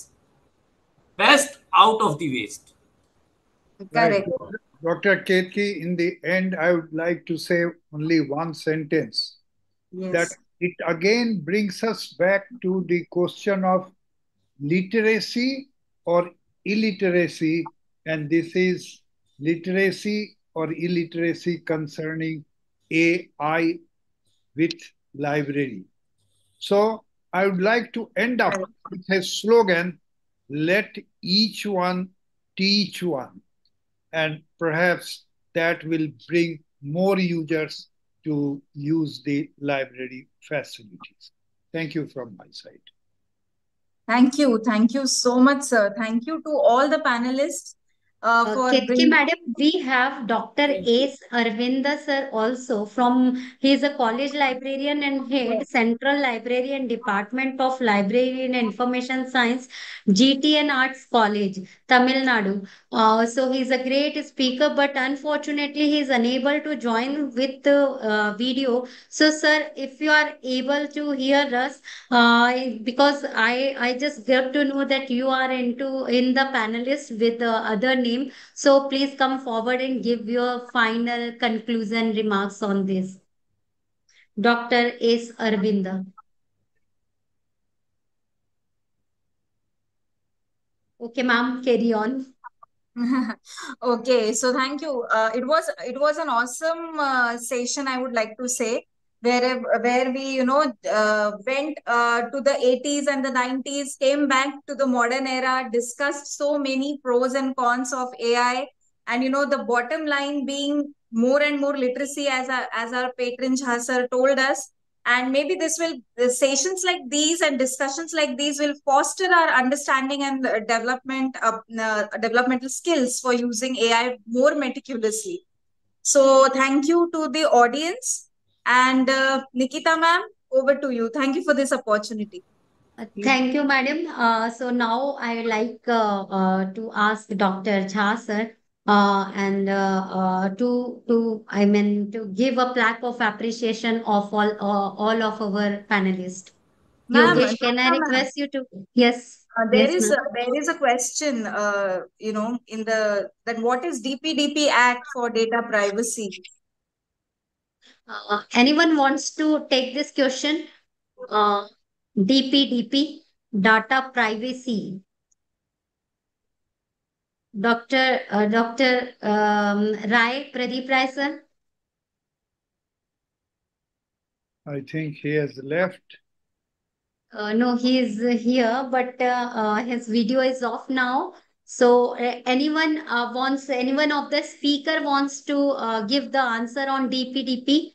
best out of the waste. Correct. Dr. Ketki, in the end, I would like to say only one sentence. Yes. That it again brings us back to the question of literacy or illiteracy, and this is literacy or illiteracy concerning AI with library. So I would like to end up with a slogan, let each one teach one. And perhaps that will bring more users to use the library facilities. Thank you from my side. Thank you. Thank you so much, sir. Thank you to all the panelists for Ketki bringing. madam, we have Dr. S. Arvinda sir also from, he is a college librarian and head Central Library and Department of Library and Information Science, GTN Arts College, Tamil Nadu. So he is a great speaker, but unfortunately he is unable to join with the video. So sir, if you are able to hear us, because I just get to know that you are in the panelist with the other name. So please come forward and give your final conclusion remarks on this. Dr. S. Arvinda. Okay, ma'am, carry on. Okay, so thank you. It was an awesome session, I would like to say, where we went to the 80s and the 90s, came back to the modern era, discussed so many pros and cons of AI, and the bottom line being more and more literacy, as our patron Jha sir told us. And maybe the sessions like these and discussions like these will foster our understanding and developmental skills for using AI more meticulously. So thank you to the audience. And Nikita ma'am, over to you. Thank you for this opportunity. Thank you, madam. So now I would like to ask Dr. Jha sir and to give a plaque of appreciation of all of our panelists. Yogesh, can I request you to? Yes. There Yes, is a question, in that what is DPDP Act for data privacy? Anyone wants to take this question? DPDP, data privacy. Dr. Rai, Pradeep Rai, sir. I think he has left. No, he is here, but his video is off now. So anyone of the speaker wants to give the answer on DPDP?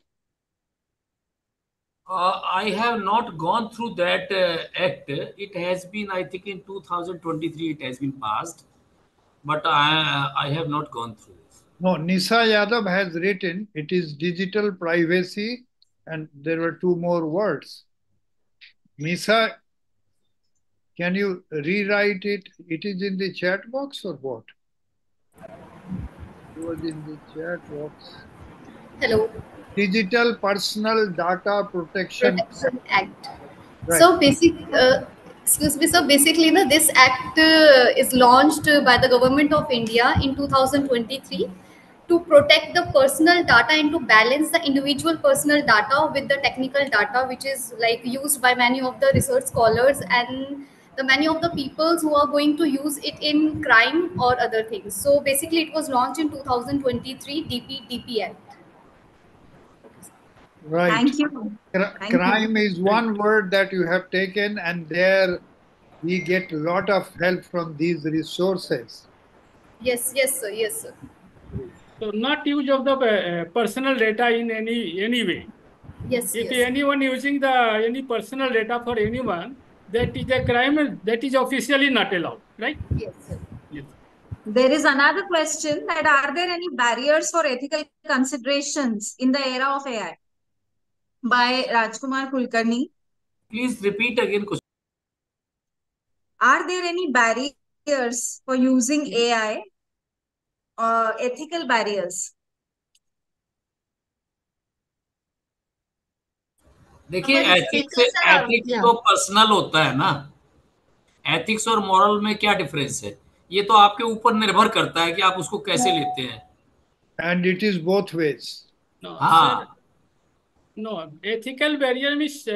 I have not gone through that act. It has been, I think, in 2023 it has been passed, but I have not gone through this. No, Nisa Yadav has written, it is digital privacy, and there were two more words. Nisa, can you rewrite it? It is in the chat box or what? It was in the chat box. Hello. Digital Personal Data Protection Act. Right. So excuse me. So basically, this act is launched by the government of India in 2023 to protect the personal data and to balance the individual personal data with the technical data, which is like used by many of the research scholars and the many of the peoples who are going to use it in crime or other things. So basically, it was launched in 2023 DP Act. Right. Thank you. Thank you. Crime is one word that you have taken, and there we get a lot of help from these resources. Yes, yes, sir. Yes, sir. So not use of the personal data in any way. Yes, If yes. anyone using the any personal data for anyone, that is a crime and that is officially not allowed, right? Yes, sir. Yes. There is another question that are there any barriers for ethical considerations in the era of AI? By Rajkumar Kulkarni. Please repeat again. Are there any barriers for using AI? Ethical barriers? देखिए ethics तो personal होता है ना, ethics और moral में क्या difference है, ये तो आपके ऊपर निर्भर करता है कि आप उसको कैसे लेते हैं. And it is both ways. No, हाँ. sir, no, ethical barrier is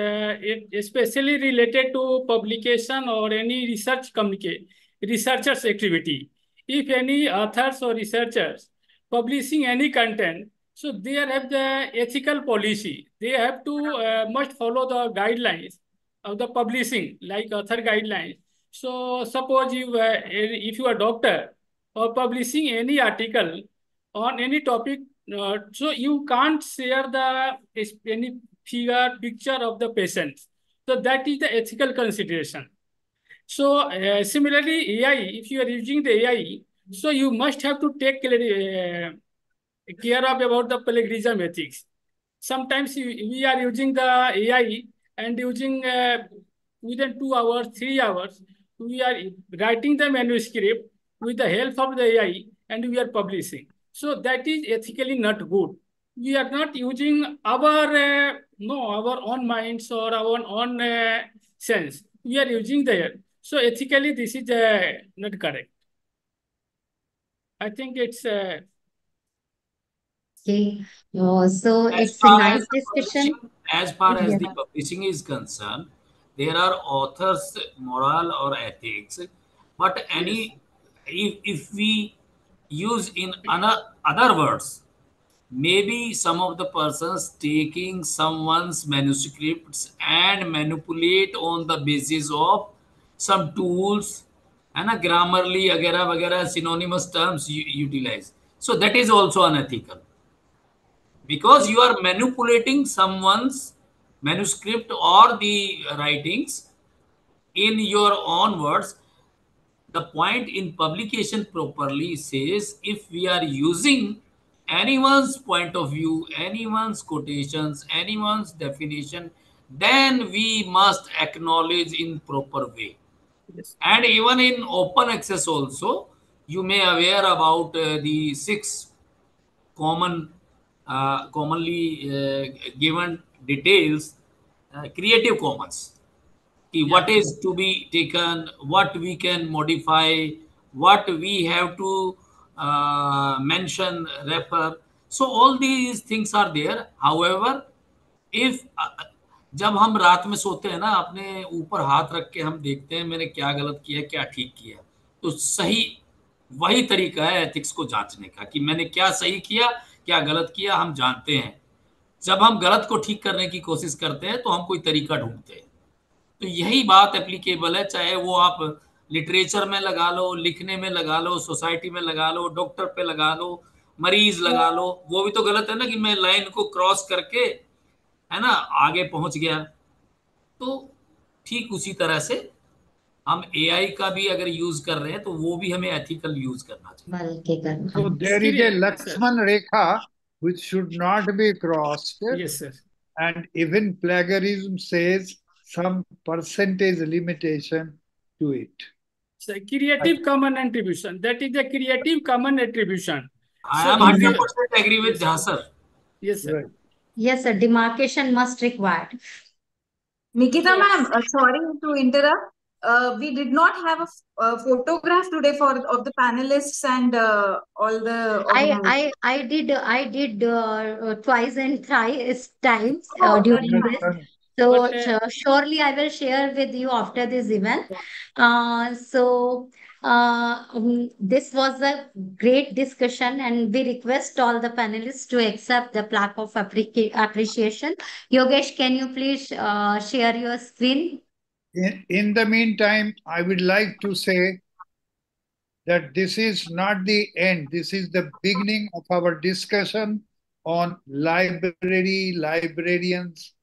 especially related to publication or any researchers activity. If any authors or researchers publishing any content, so they have the ethical policy. They have to must follow the guidelines of the publishing, like author guidelines. So suppose if you are a doctor or publishing any article on any topic, so you can't share any picture of the patient. So that is the ethical consideration. So similarly, AI, if you are using the AI, so you must have to take care of about the plagiarism ethics. Sometimes we are using the AI and using within 2 hours, 3 hours, we are writing the manuscript with the help of the AI and we are publishing. So that is ethically not good. We are not using our own minds or our own sense. We are using the. So ethically, this is not correct. I think it's. Okay. So it's a nice discussion. As far as Yeah. the publishing is concerned, there are authors' moral or ethics, but if we use in other words, maybe some of the persons taking someone's manuscripts and manipulate on the basis of some tools and a grammarly वगैरह synonymous terms utilize. So that is also unethical, because you are manipulating someone's manuscript or the writings in your own words. The point in publication properly says if we are using anyone's point of view, anyone's quotations, anyone's definition, then we must acknowledge in proper way. Yes. And even in open access also, you may aware about the 6 commonly given details, Creative Commons. What is to be taken, what we can modify, what we have to mention, refer. So all these things are there. However, if जब हम रात में सोते हैं ना, अपने ऊपर हाथ रख के हम देखते हैं मैंने क्या गलत किया, क्या ठीक किया, तो सही वही तरीका है एथिक्स को जांचने का कि मैंने क्या सही किया, क्या गलत किया, हम जानते हैं. जब हम गलत को ठीक करने की कोशिश करते हैं तो हम कोई तरीका ढूंढते हैं. तो यही बात एप्लीकेबल है, चाहे वो आप लिटरेचर में लगा लो, लिखने में लगा लो, सोसाइटी में लगा लो, डॉक्टर पे लगा लो, मरीज लगा लो. वो भी तो गलत है ना कि मैं लाइन को क्रॉस करके है ना आगे पहुंच गया. तो ठीक उसी तरह से हम एआई का भी अगर यूज कर रहे हैं तो वो भी हमें एथिकल यूज करना चाहिए. So there is a Lakshman Rekha which should not be crossed. Yes, sir. And even plagiarism says some percentage limitation to it. So creative common attribution. That is the creative common attribution. I am 100% agree with Jha sir. Yes, sir. Right. Yes, sir. Demarcation must required. Nikita ma'am, sorry to interrupt. We did not have a photograph today of the panelists and all the. I did twice and thrice times Oh, during that's this. So But surely I will share with you after this event. This was a great discussion, and we request all the panelists to accept the plaque of appreciation. Yogesh, can you please share your screen? In the meantime, I would like to say that this is not the end. This is the beginning of our discussion on library, librarians,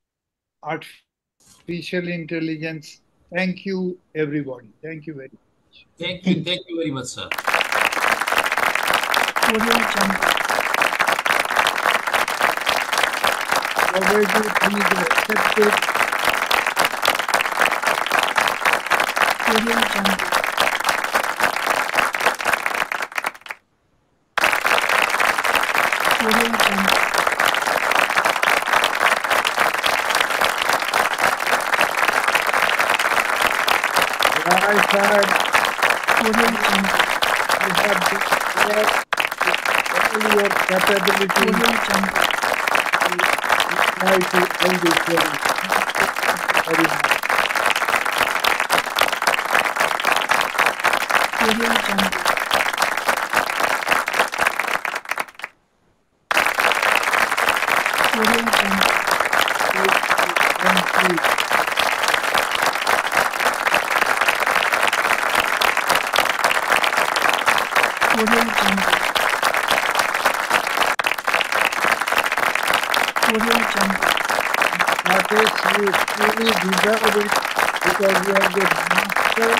artificial intelligence. Thank you, everybody. Thank you very much. Thank you. Thank you very much, sir. Already, please accept it. Right side, you have declared all your capability to reply to all these queries. Thank you very much. Thank you. Rakesh, you truly deserve it because you are the master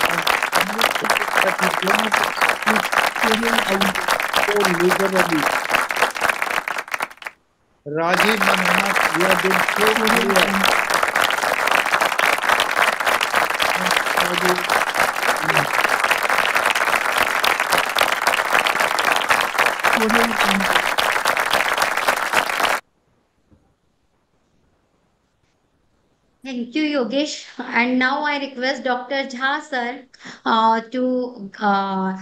and committed that you do not speak so liberally. Rajiv Manhanas, you have been so clear. Thank you, Yogesh. And now I request Dr. Jha sir to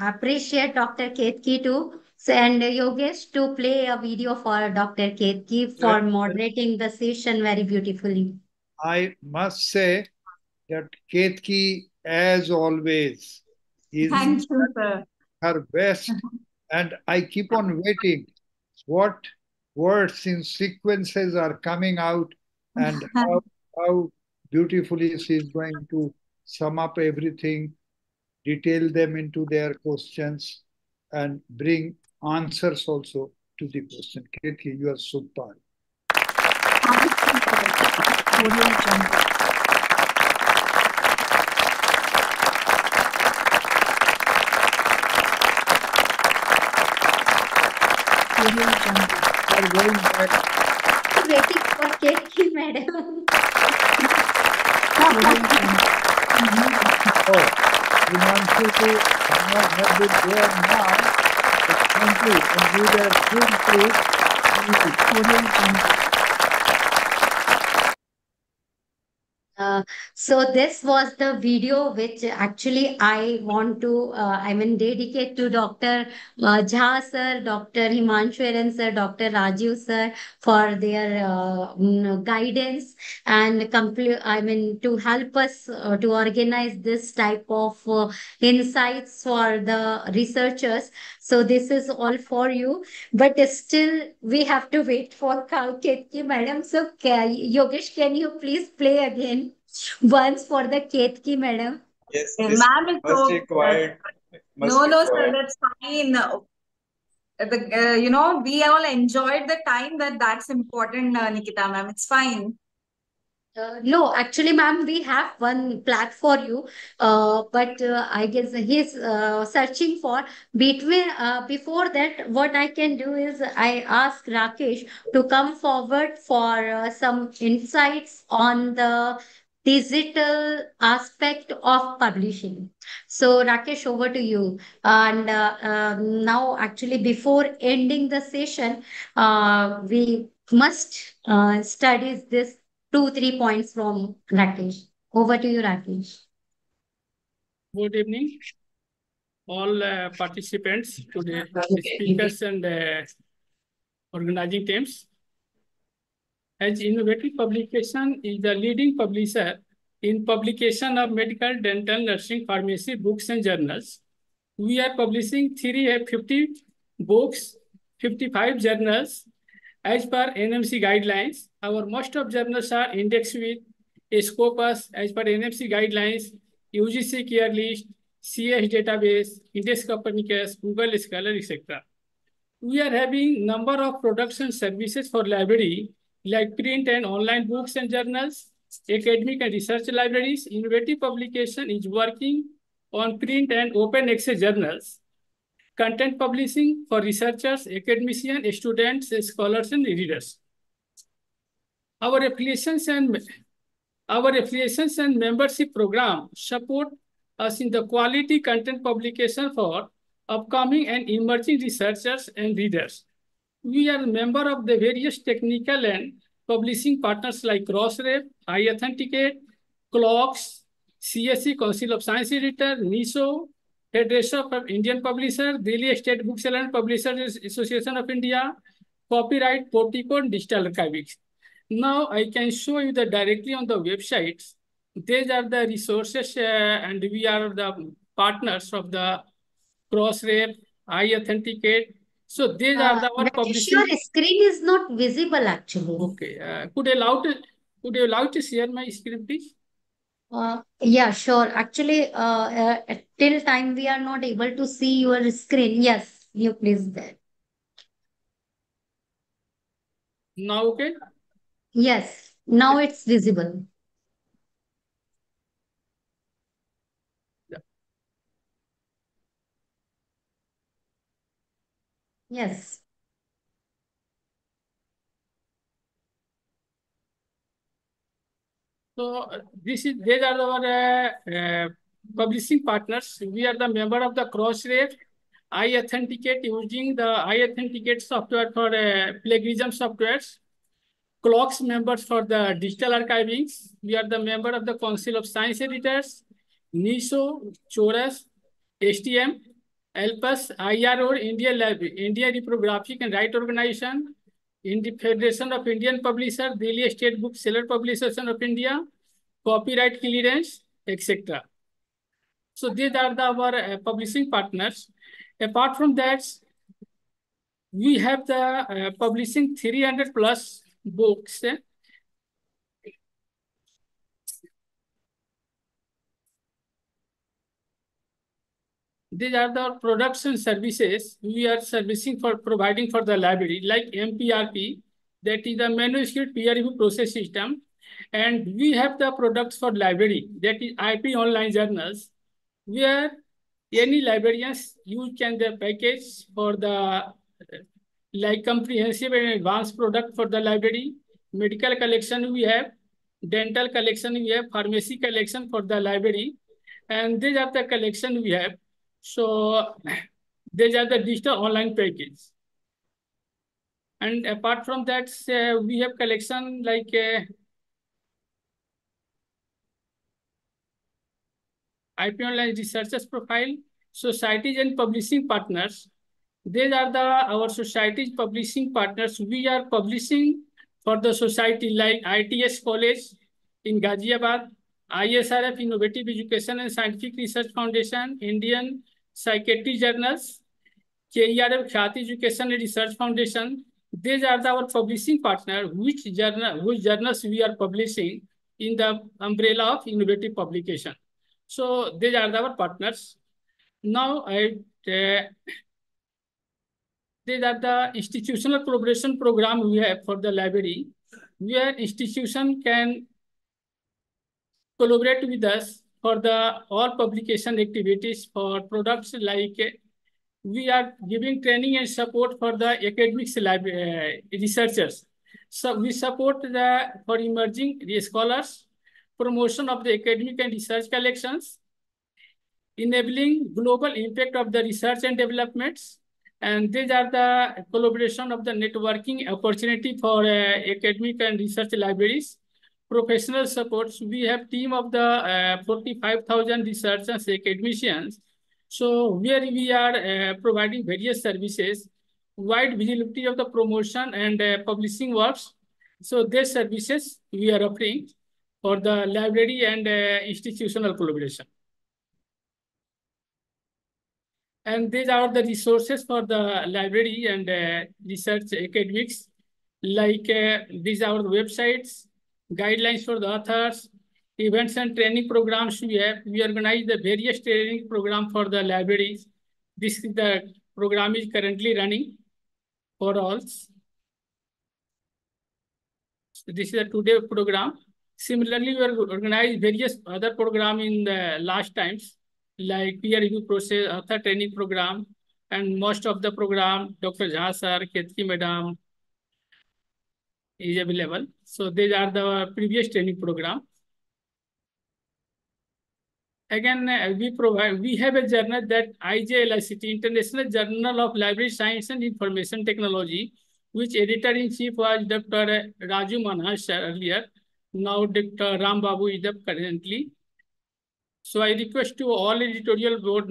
appreciate Dr. Ketki to and Yogesh to play a video for Dr. Ketki for moderating the session very beautifully. I must say that Ketki, as always, is Thank you, sir. her best, and I keep on waiting what words in sequences are coming out and how beautifully she is going to sum up everything, detail them into their questions, and bring answers also to the question. Ketki, you are super. Are going back. Waiting for Ketki, madam. Oh, Himanshu to not have been there now, but thank you, and we were So this was the video which actually I want to, dedicate to Dr. Jha sir, Dr. Himanshu Eren sir, Dr. Rajiv sir for their guidance and to help us to organize this type of insights for the researchers. So this is all for you, but still we have to wait for Ketki madam. So Yogesh, can you please play again once for the Ketki madam? Yes, Ma'am, this it's must so required. no, sir, that's fine. We all enjoyed the time. That's important, Nikita, ma'am. It's fine. No, actually, ma'am, we have one plaque for you. But I guess he's searching for before that, what I can do is I ask Rakesh to come forward for some insights on the digital aspect of publishing. So, Rakesh, over to you. And now, actually, before ending the session, we must study this 2, 3 points from Rakesh. Over to you, Rakesh. Good evening, all participants today, speakers and organizing teams. as Innovative Publication is the leading publisher in publication of medical, dental, nursing, pharmacy, books and journals. We are publishing 350 books, 55 journals as per NMC guidelines. Our most of journals are indexed with Scopus as per NMC guidelines, UGC Care List, CS database, Index Copernicus, Google Scholar, etc. We are having number of products and services for library like print and online books and journals, academic and research libraries. Innovative Publication is working on print and open access journals, content publishing for researchers, academicians, students, scholars, and readers. Our affiliations and membership program support us in the quality content publication for upcoming and emerging researchers and readers. We are a member of the various technical and publishing partners like Crossref, iAuthenticate, Clocks, CSE, Council of Science Editor, NISO, Federation of Indian Publishers, Delhi State Bookseller and Publishers Association of India, Copyright, Portico, and Digital Archivics. Now I can show you that directly on the websites. These are the resources and we are the partners of the Crossref, iAuthenticate. So these are the our Rajesh, publishing. your screen is not visible actually. Okay. Could you allow to share my screen, please? Yeah, sure. Actually, till time we are not able to see your screen. Yes, you please there. Now, okay? Yes, now it's visible. Yes. So these are our publishing partners. We are the member of the Crossref. iAuthenticate using the iAuthenticate software for plagiarism softwares. Clocks members for the digital archivings. We are the member of the Council of Science Editors, NISO, Chorus, STM, ELPUS, IRO, India Reprographic and Right Organization, in the Federation of Indian Publishers, Delhi State Bookseller Publication of India, Copyright Clearance, etc. So these are our publishing partners. Apart from that, we have the publishing 300 plus books. These are the products and services we are providing for the library, like MPRP, that is the manuscript peer review process system. And we have the products for library, that is IP online journals, where any librarians can the package for the like comprehensive and advanced product for the library. Medical collection we have, dental collection we have, pharmacy collection for the library, and these are the collection we have. So these are the digital online package. And apart from that, we have collection like IP online researchers profile, societies and publishing partners. These are our societies publishing partners. We are publishing for the society like ITS College in Ghaziabad, ISRF Innovative Education and Scientific Research Foundation, Indian Psychiatry Journals, KERF Khyati Education and Research Foundation. These are our publishing partners, whose journals we are publishing in the umbrella of innovative publication. So these are our partners. Now these are the institutional collaboration program we have for the library, where institution can collaborate with us for the all publication activities for products like we are giving training and support for the academics researchers. So we support for emerging scholars, promotion of the academic and research collections, enabling global impact of the research and developments. And these are the collaboration of the networking opportunity for academic and research libraries. Professional supports, we have team of the 45,000 researchers, academicians. So where we are providing various services, wide visibility of the promotion and publishing works, So these services we are offering for the library and institutional collaboration. And these are the resources for the library and research academics. Like these are the websites, guidelines for the authors, events and training programs we have. We organize the various training program for the libraries. This is the program is currently running for all. So this is a today program. Similarly, we are organized various other program in the last times, like peer review process, author training program, and most of the program, Dr. Jha sir, Ketki madam is available. So these are the previous training program. Again, we have a journal that IJLICT, International Journal of Library Science and Information Technology, which editor-in-chief was Dr. Raju Manhas earlier. Now Dr. Ram Babu is the currently. So I request to all editorial board,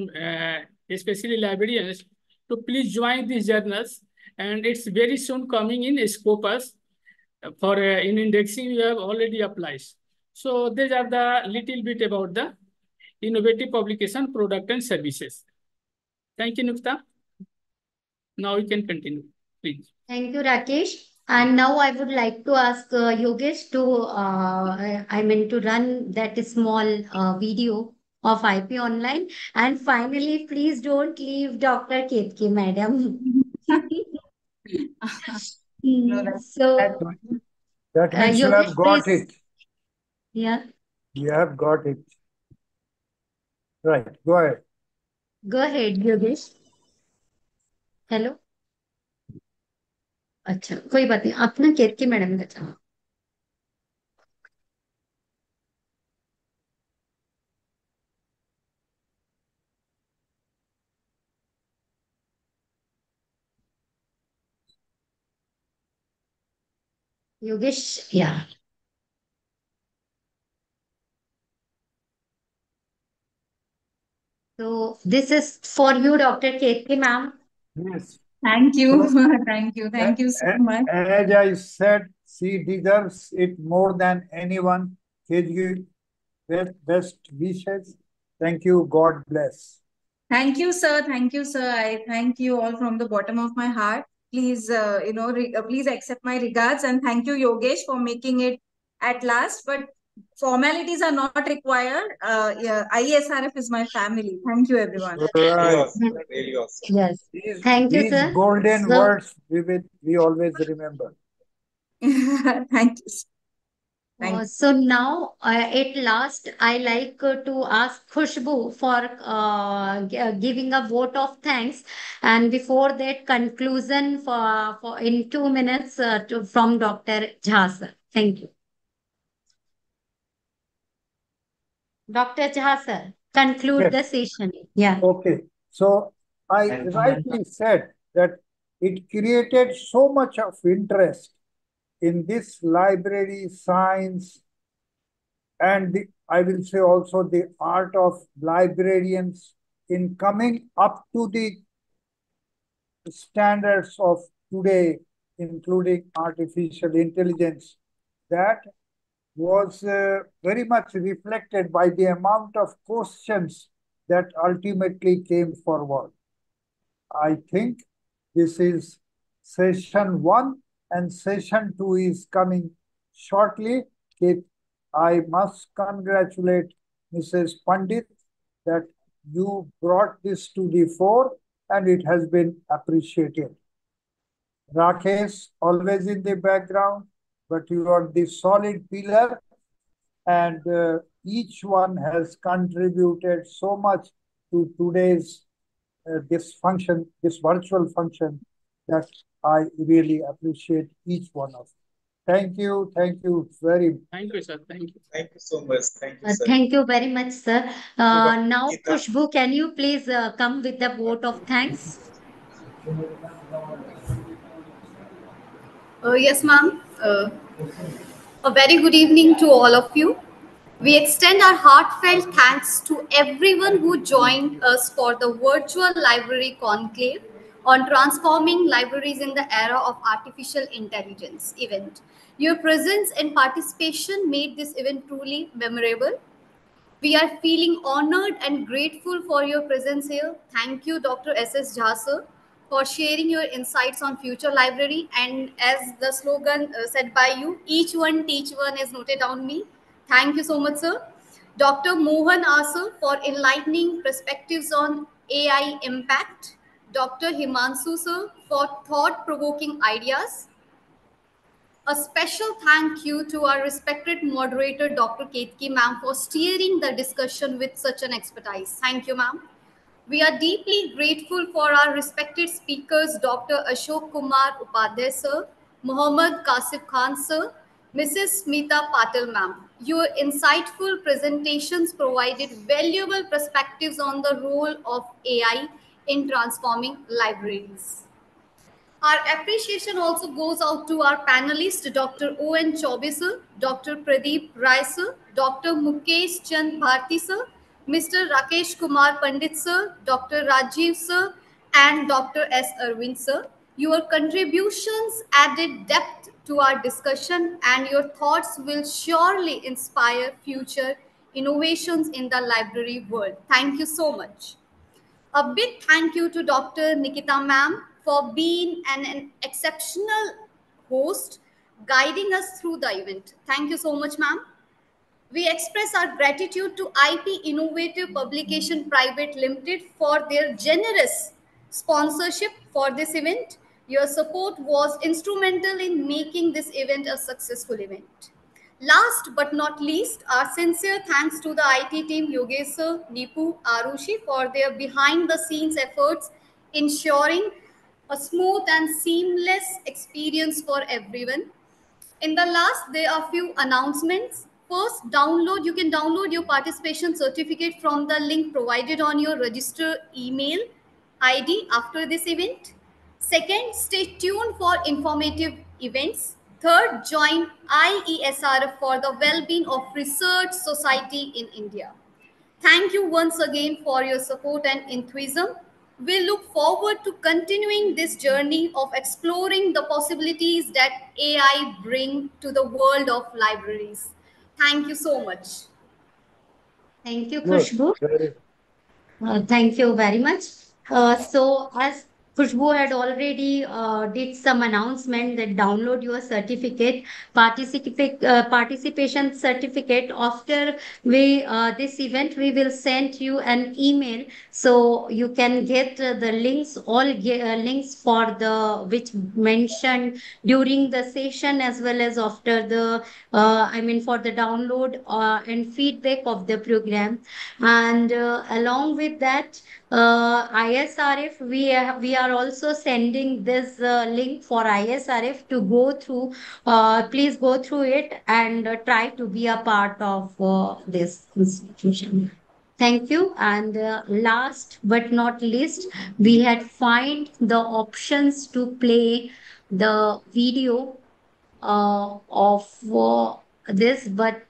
especially librarians, to please join these journals. And it's very soon coming in Scopus. For in indexing, we have already applied. So these are the little bit about the innovative publication, product and services. Thank you, Nukta. Now we can continue, please. Thank you, Rakesh. And now I would like to ask Yogesh to, to run that small video of IP Online. And finally, please don't leave Dr. Ketki, madam. That means you have got please. it. Yeah. You have got it. Right, go ahead. Go ahead, Yogesh. Hello. अच्छा कोई बात नहीं आप ना केतकी madam का चाहो Yogesh, yeah. So this is for you, Dr. Ketki, ma'am. Yes. Thank you. Thank you so much. As I said, she deserves it more than anyone. KG, best wishes. Thank you. God bless. Thank you, sir. Thank you, sir. I thank you all from the bottom of my heart. Please, please accept my regards and thank you, Yogesh, for making it at last. But formalities are not required. IESRF is my family. Thank you, everyone. Right. Really awesome. Yes. Thank you, sir. These golden words we always remember. Thank you. So now, at last, I like to ask Khushbu for giving a vote of thanks, and before that, conclusion for in 2 minutes from Dr. Jha sir. Thank you. Dr. Jha sir, conclude the session. Yeah. Okay. So I rightly said that it created so much of interest in this library science and I will say also the art of librarians in coming up to the standards of today, including artificial intelligence, that was very much reflected by the amount of questions that ultimately came forward. I think this is session 1 and session 2 is coming shortly. I must congratulate Mrs. Pandit that you brought this to the fore and it has been appreciated. Rakesh, always in the background, but you are the solid pillar and each one has contributed so much to today's this function, this virtual function, that I really appreciate each one of you. Thank you very much. Thank you, sir. Thank you. Thank you so much. Thank you, sir. Thank you very much, sir. Now, Khushbu, can you please come with the vote of thanks? Yes, ma'am. A very good evening to all of you. We extend our heartfelt thanks to everyone who joined us for the virtual library conclave on transforming libraries in the era of artificial intelligence event. Your presence and participation made this event truly memorable. We are feeling honored and grateful for your presence here. Thank you, Dr. S.S. Jha, sir, for sharing your insights on future library. And as the slogan said by you, each one teach one is noted on me. Thank you so much, sir. Dr. Mohan Asur for enlightening perspectives on AI impact. Dr. Himanshu, sir, for thought-provoking ideas. A special thank you to our respected moderator, Dr. Ketki ma'am, for steering the discussion with such an expertise. Thank you, ma'am. We are deeply grateful for our respected speakers, Dr. Ashok Kumar Upadhyay, sir, Mohammad Kasif Khan, sir, Mrs. Smita Patil, ma'am. Your insightful presentations provided valuable perspectives on the role of AI in transforming libraries. Our appreciation also goes out to our panelists, Dr. O.N. Chaubey sir, Dr. Pradeep Rai sir, Dr. Mukesh Chand Bharti sir, Mr. Rakesh Kumar Pandit sir, Dr. Rajiv sir, and Dr. S. Arvind sir. Your contributions added depth to our discussion, and your thoughts will surely inspire future innovations in the library world. Thank you so much. A big thank you to Dr. Nikita ma'am for being an exceptional host, guiding us through the event. Thank you so much, ma'am. We express our gratitude to IP Innovative Publication Private Limited for their generous sponsorship for this event. Your support was instrumental in making this event a successful event. Last but not least, our sincere thanks to the IT team Yogesh sir, Nipu, Arushi for their behind the scenes efforts ensuring a smooth and seamless experience for everyone. In the last, there are few announcements. First, you can download your participation certificate from the link provided on your register email ID after this event. Second, stay tuned for informative events. Third, join IESRF for the well-being of Research Society in India. Thank you once again for your support and enthusiasm. We look forward to continuing this journey of exploring the possibilities that AI bring to the world of libraries. Thank you so much. Thank you, Good. Khushbu. Thank you very much. So as Khushbu had already did some announcement that download your certificate, participation certificate. After this event, we will send you an email so you can get the links, links for the which mentioned during the session as well as after the for the download and feedback of the program. And along with that, ISRF, we are also sending this link for ISRF to go through. Please go through it and try to be a part of this institution. Thank you. And last but not least, we had find the options to play the video of this, but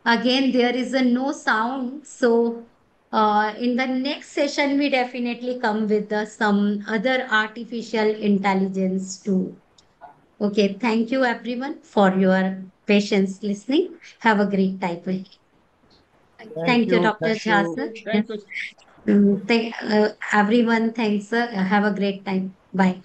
again, there is a no sound. So in the next session, we definitely come with some other artificial intelligence too. Okay, thank you everyone for your patience listening. Have a great time. Thank you, Dr. Jha, sir. Thank you. Everyone, thanks, sir. Have a great time. Bye.